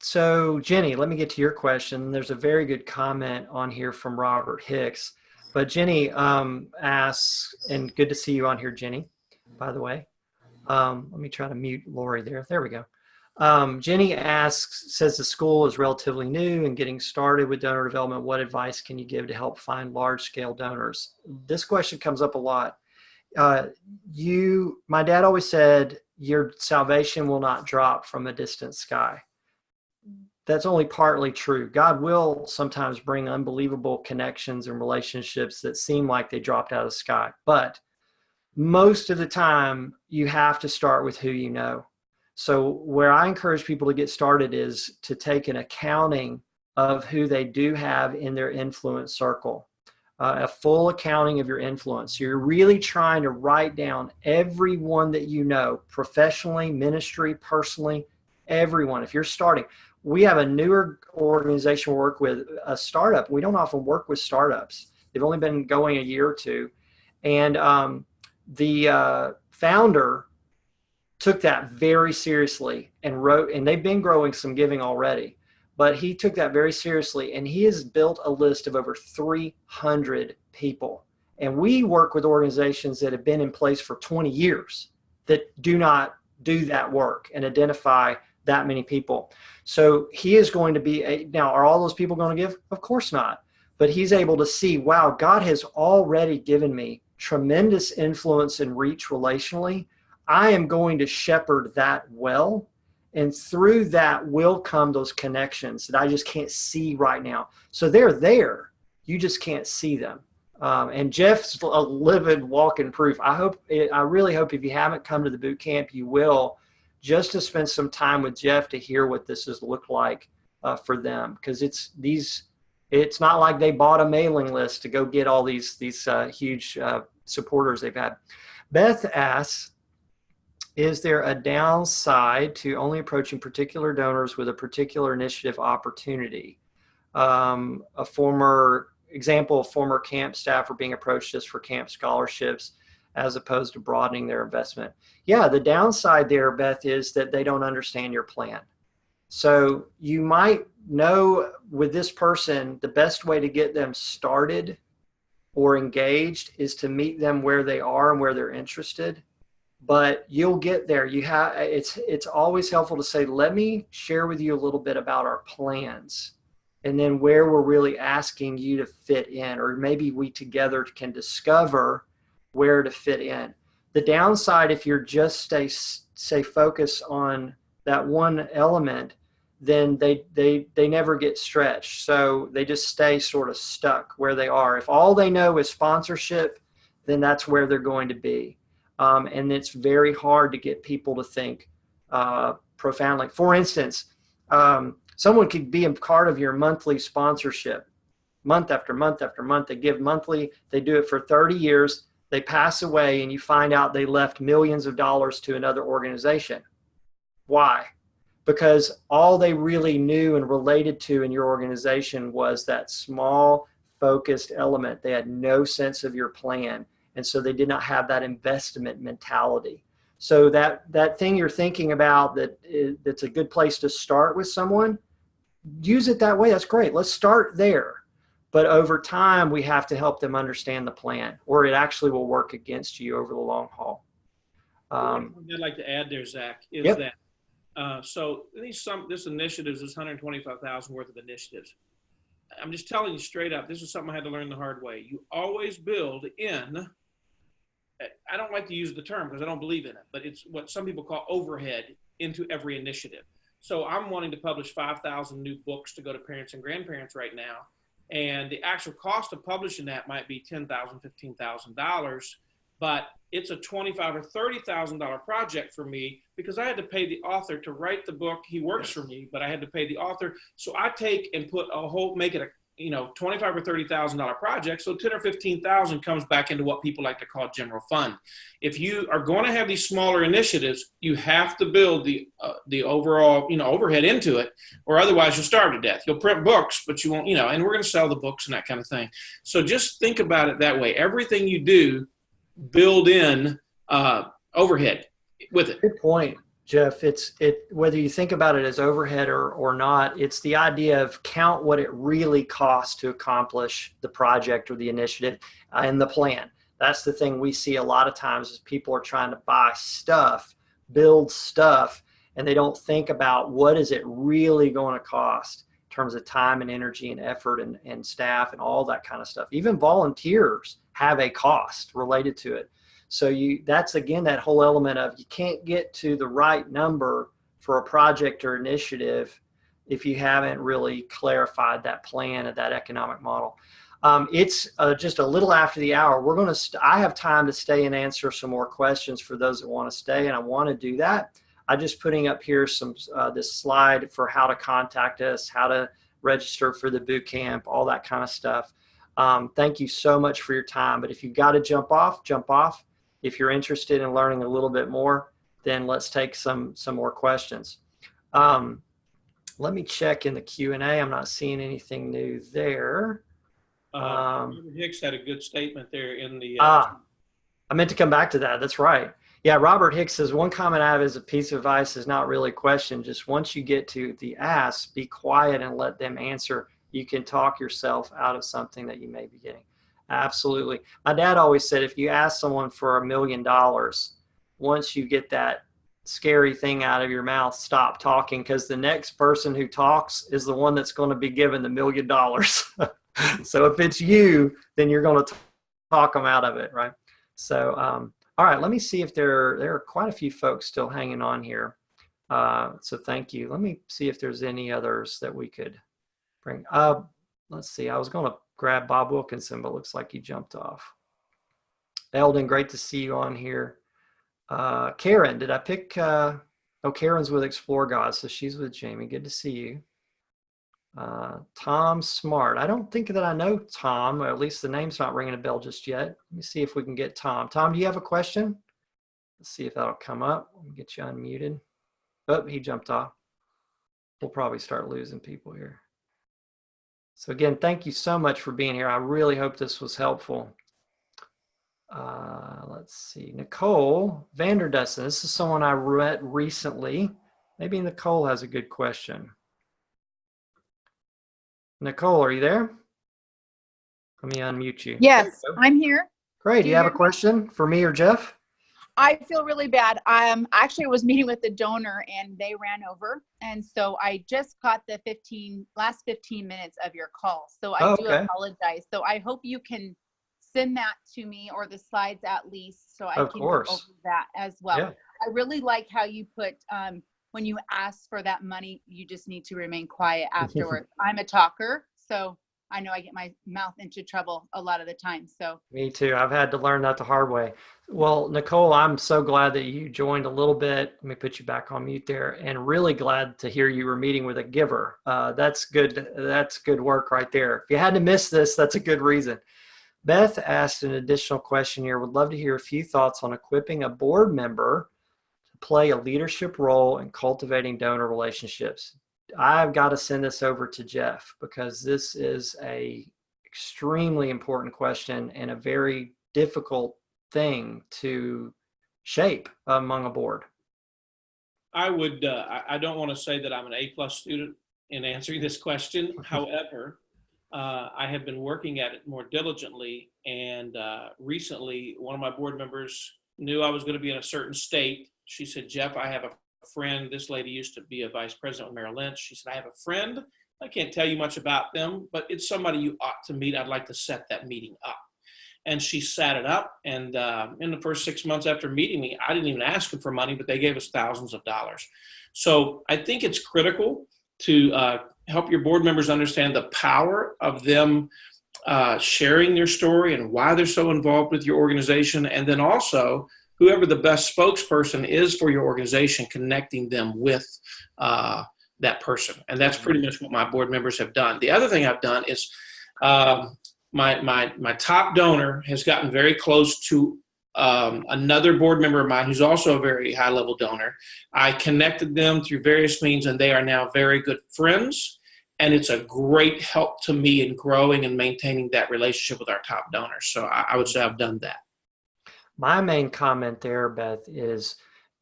So, Jenny, let me get to your question. There's a very good comment on here from Robert Hicks. But Jenny asks, and good to see you on here, Jenny, by the way. Let me try to mute Lori there. There we go. Jenny asks, says the school is relatively new and getting started with donor development. What advice can you give to help find large-scale donors? This question comes up a lot. My dad always said, your salvation will not drop from a distant sky. That's only partly true. God will sometimes bring unbelievable connections and relationships that seem like they dropped out of the sky. But most of the time, you have to start with who you know. So, where I encourage people to get started is to take an accounting of who they do have in their influence circle, a full accounting of your influence. So you're really trying to write down everyone that you know, professionally, ministry, personally, everyone. If you're starting, we have a newer organization we work with, a startup. We don't often work with startups. They've only been going a year or two. And the founder took that very seriously and wrote, and they've been growing some giving already, but he took that very seriously and he has built a list of over 300 people. And we work with organizations that have been in place for 20 years that do not do that work and identify that many people. So he is going to be now, are all those people going to give? Of course not. But he's able to see, wow, God has already given me tremendous influence and reach relationally. I am going to shepherd that well. And through that will come those connections that I just can't see right now. So they're there. You just can't see them. And Jeff's a living walking proof. I really hope if you haven't come to the boot camp, you will, just to spend some time with Jeff to hear what this has looked like for them. Because it's not like they bought a mailing list to go get all these huge supporters they've had. Beth asks, is there a downside to only approaching particular donors with a particular initiative opportunity? A former example of former camp staff are being approached just for camp scholarships as opposed to broadening their investment. Yeah, the downside there, Beth, is that they don't understand your plan. So you might know with this person, the best way to get them started or engaged is to meet them where they are and where they're interested. But you'll get there. It's always helpful to say, let me share with you a little bit about our plans and then where we're really asking you to fit in, or maybe we together can discover where to fit in. The downside, if you're just stay focused on that one element, then they never get stretched. So they just stay sort of stuck where they are. If all they know is sponsorship, then that's where they're going to be. And it's very hard to get people to think profoundly. For instance, someone could be a part of your monthly sponsorship, month after month after month. They give monthly, they do it for 30 years, they pass away, and you find out they left millions of dollars to another organization. Why? Because all they really knew and related to in your organization was that small, focused element. They had no sense of your plan. And so they did not have that investment mentality. So that thing you're thinking about that's a good place to start with someone, use it that way. That's great. Let's start there. But over time, we have to help them understand the plan, or it actually will work against you over the long haul. One thing I'd like to add there, Zach, is Yep. that so this initiative is 125,000 worth of initiatives. I'm just telling you straight up, this is something I had to learn the hard way. You always build in, I don't like to use the term because I don't believe in it, but it's what some people call overhead into every initiative. So I'm wanting to publish 5,000 new books to go to parents and grandparents right now. And the actual cost of publishing that might be $10,000, $15,000, but it's a $25,000 or $30,000 project for me because I had to pay the author to write the book. He works for me, but I had to pay the author. So I take and put a whole, make it a, $25,000 or $30,000 project. So 10 or 15,000 comes back into what people like to call general fund. If you are going to have these smaller initiatives, you have to build the overall, overhead into it, or otherwise you'll starve to death. You'll print books, but you won't, and we're going to sell the books and that kind of thing. So just think about it that way. Everything you do, build in overhead with it. Good point, Jeff. Whether you think about it as overhead or not, it's the idea of count what it really costs to accomplish the project or the initiative and the plan. That's the thing we see a lot of times is people are trying to buy stuff, build stuff, and they don't think about what is it really going to cost in terms of time and energy and effort and staff and all that kind of stuff. Even volunteers have a cost related to it. So that's again, that whole element of you can't get to the right number for a project or initiative if you haven't really clarified that plan and that economic model. It's just a little after the hour. We're going to, I have time to stay and answer some more questions for those that want to stay, and I want to do that. I'm just putting up here this slide for how to contact us, how to register for the boot camp, all that kind of stuff. Thank you so much for your time. But if you've got to jump off, jump off. If you're interested in learning a little bit more, then let's take some more questions. Let me check in the Q&A. I'm not seeing anything new there. Robert Hicks had a good statement there in the. I meant to come back to that. That's right. Yeah, Robert Hicks says one comment I have as a piece of advice is not really a question. Just once you get to the ask, be quiet and let them answer. You can talk yourself out of something that you may be getting. Absolutely. My dad always said, if you ask someone for $1 million, once you get that scary thing out of your mouth, stop talking, because the next person who talks is the one that's going to be given the $1 million. So if it's you, then you're going to talk them out of it, right? So, all right, let me see if there are quite a few folks still hanging on here. So thank you. Let me see if there's any others that we could bring up. Let's see. I was going to grab Bob Wilkinson, but looks like he jumped off. Eldon, great to see you on here. Karen, did I pick? Oh, Karen's with Explore God, so she's with Jamie. Good to see you. Tom Smart. I don't think that I know Tom, or at least the name's not ringing a bell just yet. Let me see if we can get Tom. Tom, do you have a question? Let's see if that'll come up. Let me get you unmuted. Oh, he jumped off. We'll probably start losing people here. So again, thank you so much for being here. I really hope this was helpful. Let's see. Nicole Vanderdussen. This is someone I read recently. Maybe Nicole has a good question. Nicole, are you there? Let me unmute you. Yes, I'm here. Great. Do you have a hear me? question for me or Jeff? I feel really bad. Actually was meeting with the donor and they ran over. And so I just caught the last 15 minutes of your call. So I do apologize. So I hope you can send that to me, or the slides at least, so I can go over that as well. Yeah. I really like how you put, when you ask for that money, you just need to remain quiet afterwards. I'm a talker, so I know I get my mouth into trouble a lot of the time. So me too. I've had to learn that the hard way. Well, Nicole, I'm so glad that you joined a little bit. Let me put you back on mute there, and really glad to hear you were meeting with a giver. That's good. That's good work right there. If you had to miss this, that's a good reason. Beth asked an additional question here. Would love to hear a few thoughts on equipping a board member to play a leadership role in cultivating donor relationships. I've got to send this over to Jeff, because this is a extremely important question and a very difficult thing to shape among a board. I would, I don't want to say that I'm an A+ student in answering this question. However, I have been working at it more diligently, and recently one of my board members knew I was going to be in a certain state. She said, Jeff, I have a friend. This lady used to be a vice president with Merrill Lynch. She said, I have a friend I can't tell you much about them, but it's somebody you ought to meet. I'd like to set that meeting up. And she sat it up. And in the first 6 months after meeting me, I didn't even ask them for money, but they gave us thousands of dollars. So I think it's critical to help your board members understand the power of them sharing their story and why they're so involved with your organization. And then also, whoever the best spokesperson is for your organization, connecting them with that person. And that's pretty much what my board members have done. The other thing I've done is my top donor has gotten very close to another board member of mine who's also a very high level donor. I connected them through various means, and they are now very good friends. And it's a great help to me in growing and maintaining that relationship with our top donors. So I would say I've done that. My main comment there, Beth, is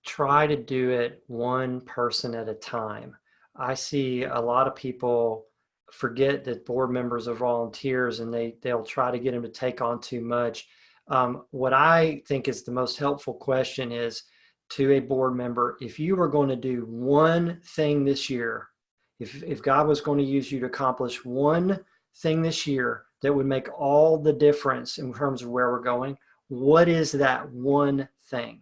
try to do it one person at a time. I see a lot of people forget that board members are volunteers, and they'll try to get them to take on too much. What I think is the most helpful question is to a board member, if you were going to do one thing this year, if God was going to use you to accomplish one thing this year that would make all the difference in terms of where we're going, what is that one thing?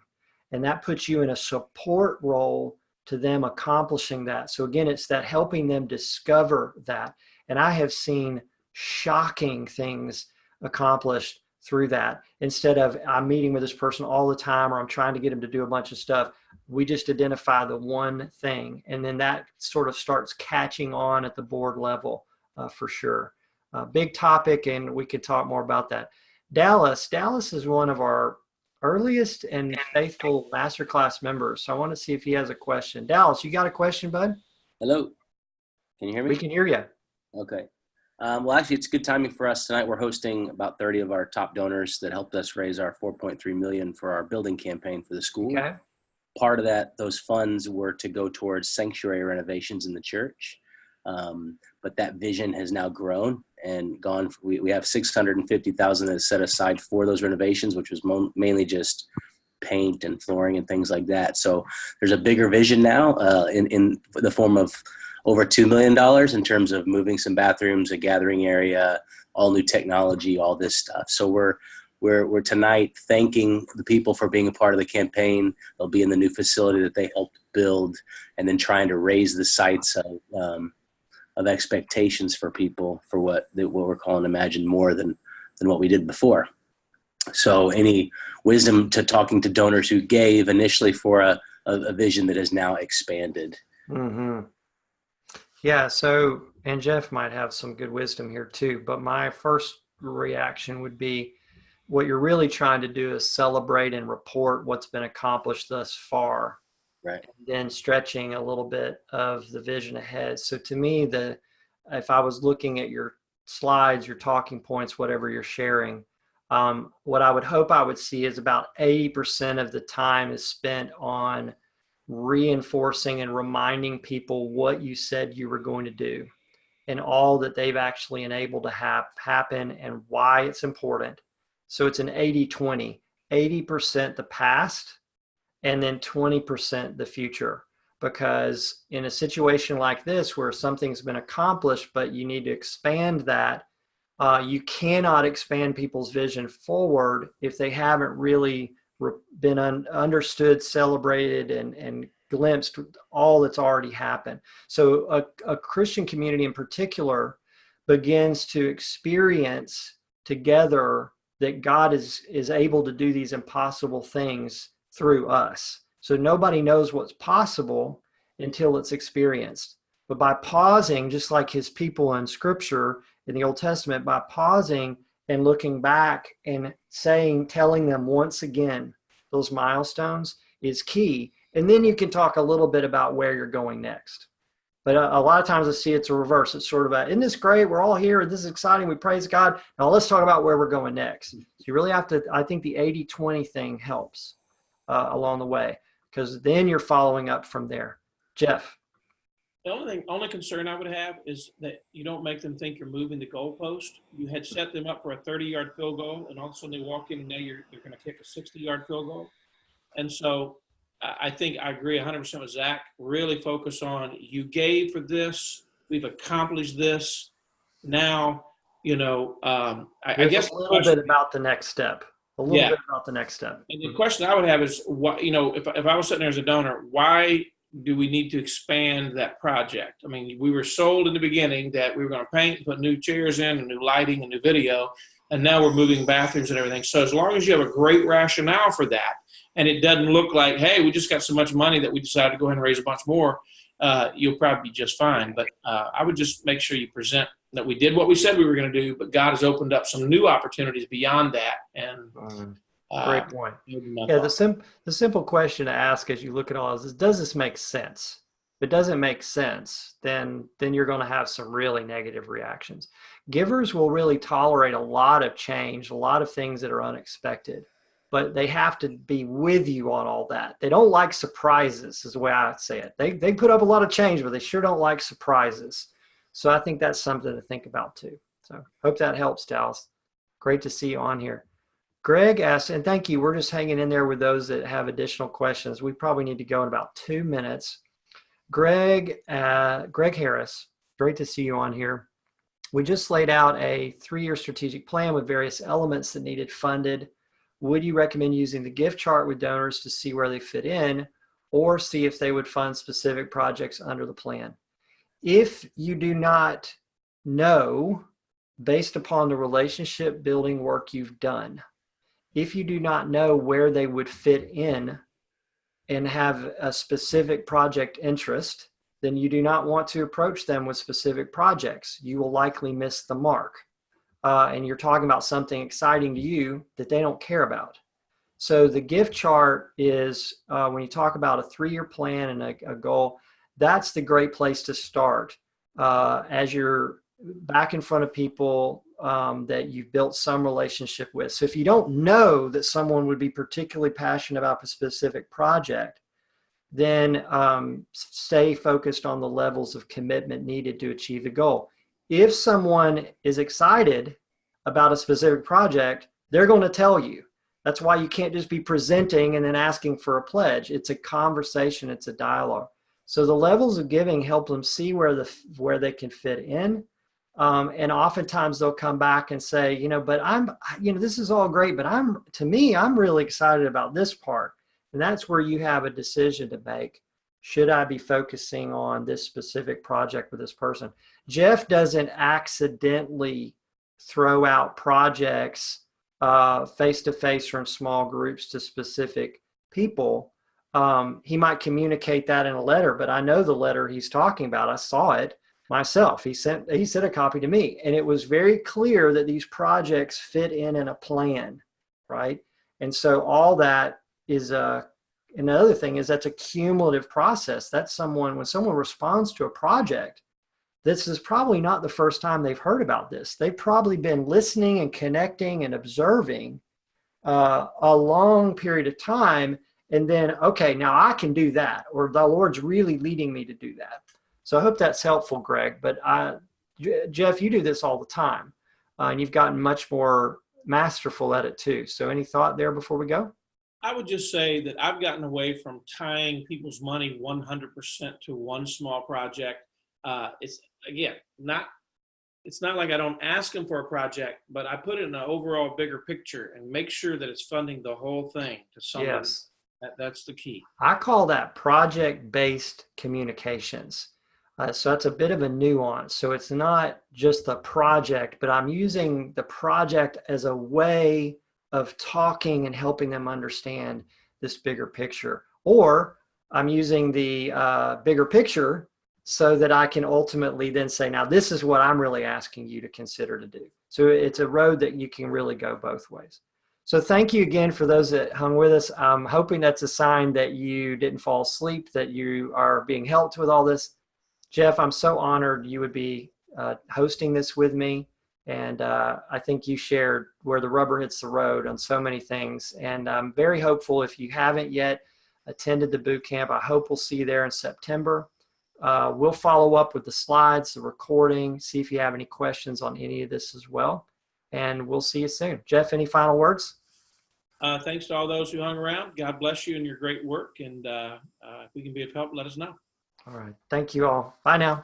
And that puts you in a support role to them accomplishing that. So again, it's that helping them discover that. And I have seen shocking things accomplished through that. Instead of I'm meeting with this person all the time, or I'm trying to get them to do a bunch of stuff, we just identify the one thing. And then that sort of starts catching on at the board level for sure. Big topic, and we could talk more about that. Dallas is one of our earliest and faithful masterclass members. So I want to see if he has a question. Dallas, you got a question, bud? Hello. Can you hear me? We can hear you. Okay. Well, actually, it's good timing for us tonight. We're hosting about 30 of our top donors that helped us raise our $4.3 million for our building campaign for the school. Okay. Part of that, those funds were to go towards sanctuary renovations in the church. But that vision has now grown and gone. We have $650,000 that is set aside for those renovations, which was mainly just paint and flooring and things like that. So there's a bigger vision now in the form of over $2 million in terms of moving some bathrooms, a gathering area, all new technology, all this stuff. So we're tonight thanking the people for being a part of the campaign. They'll be in the new facility that they helped build, and then trying to raise the sights of expectations for people for what we're calling Imagine More than what we did before. So any wisdom to talking to donors who gave initially for a vision that is now expanded. Mm-hmm. Yeah. So, and Jeff might have some good wisdom here too, but my first reaction would be what you're really trying to do is celebrate and report what's been accomplished thus far. Right. And then stretching a little bit of the vision ahead. So to me, if I was looking at your slides, your talking points, whatever you're sharing, what I would hope I would see is about 80% of the time is spent on reinforcing and reminding people what you said you were going to do and all that they've actually enabled to happen and why it's important. So it's an 80-20, 80% the past, and then 20% the future. Because in a situation like this where something's been accomplished, but you need to expand that, you cannot expand people's vision forward if they haven't really been understood, celebrated, and glimpsed all that's already happened. So a Christian community in particular begins to experience together that God is able to do these impossible things through us. So nobody knows what's possible until it's experienced. But by pausing, just like his people in Scripture in the Old Testament, by pausing and looking back and telling them once again, those milestones is key. And then you can talk a little bit about where you're going next. But a lot of times I see it's a reverse. It's sort of isn't this great? We're all here. This is exciting. We praise God. Now let's talk about where we're going next. So you really have to, I think the 80-20 thing helps along the way, because then you're following up from there. Jeff. The only concern I would have is that you don't make them think you're moving the goalpost. You had set them up for a 30-yard field goal, and all of a sudden they walk in and now they're going to kick a 60-yard field goal. And so I think I agree 100% with Zach. Really focus on you gave for this. We've accomplished this. Now, I There's guess a little bit about the next step. A little Yeah. bit about the next step. And the question I would have is, what, if I was sitting there as a donor, why do we need to expand that project? I mean, we were sold in the beginning that we were going to paint, put new chairs in, and new lighting, and new video, and now we're moving bathrooms and everything. So as long as you have a great rationale for that, and it doesn't look like, hey, we just got so much money that we decided to go ahead and raise a bunch more, you'll probably be just fine. But I would just make sure you present that we did what we said we were going to do, but God has opened up some new opportunities beyond that. And great point. Yeah, the simple question to ask as you look at all this is, does this make sense? If it doesn't make sense, then you're going to have some really negative reactions. Givers will really tolerate a lot of change, a lot of things that are unexpected, but they have to be with you on all that. They don't like surprises, is the way I say it. They put up a lot of change, but they sure don't like surprises. So I think that's something to think about too. So hope that helps, Dallas. Great to see you on here. Greg asks, and thank you. We're just hanging in there with those that have additional questions. We probably need to go in about 2 minutes. Greg Harris, great to see you on here. We just laid out a 3-year strategic plan with various elements that needed funded. Would you recommend using the gift chart with donors to see where they fit in, or see if they would fund specific projects under the plan? If you do not know, based upon the relationship building work you've done, if you do not know where they would fit in and have a specific project interest, then you do not want to approach them with specific projects. You will likely miss the mark. And you're talking about something exciting to you that they don't care about. So the gift chart is, when you talk about a 3-year plan and a goal, that's the great place to start as you're back in front of people that you've built some relationship with. So if you don't know that someone would be particularly passionate about a specific project, then stay focused on the levels of commitment needed to achieve the goal. If someone is excited about a specific project, they're going to tell you. That's why you can't just be presenting and then asking for a pledge. It's a conversation, it's a dialogue. So the levels of giving help them see where they can fit in. And oftentimes they'll come back and say, but this is all great, but I'm really excited about this part. And that's where you have a decision to make. Should I be focusing on this specific project with this person? Jeff doesn't accidentally throw out projects face-to-face or in small groups to specific people. He might communicate that in a letter, but I know the letter he's talking about. I saw it myself. He sent a copy to me, and it was very clear that these projects fit in a plan, right? And so all that is and the other thing is that's a cumulative process. That's when someone responds to a project, this is probably not the first time they've heard about this. They've probably been listening and connecting and observing a long period of time. And then, okay, now I can do that, or the Lord's really leading me to do that. So I hope that's helpful, Greg. But Jeff, you do this all the time, and you've gotten much more masterful at it too. So any thought there before we go? I would just say that I've gotten away from tying people's money 100% to one small project. It's not like I don't ask them for a project, but I put it in an overall bigger picture and make sure that it's funding the whole thing to somebody. Yes. That's the key. I call that project-based communications. So that's a bit of a nuance. So it's not just the project, but I'm using the project as a way of talking and helping them understand this bigger picture. Or I'm using the bigger picture so that I can ultimately then say, now this is what I'm really asking you to consider to do. So it's a road that you can really go both ways. So thank you again for those that hung with us. I'm hoping that's a sign that you didn't fall asleep, that you are being helped with all this. Jeff, I'm so honored you would be hosting this with me. And I think you shared where the rubber hits the road on so many things. And I'm very hopeful. If you haven't yet attended the boot camp, I hope we'll see you there in September. We'll follow up with the slides, the recording, see if you have any questions on any of this as well. And we'll see you soon. Jeff, any final words? Thanks to all those who hung around. God bless you and your great work. And if we can be of help, let us know. All right. Thank you all. Bye now.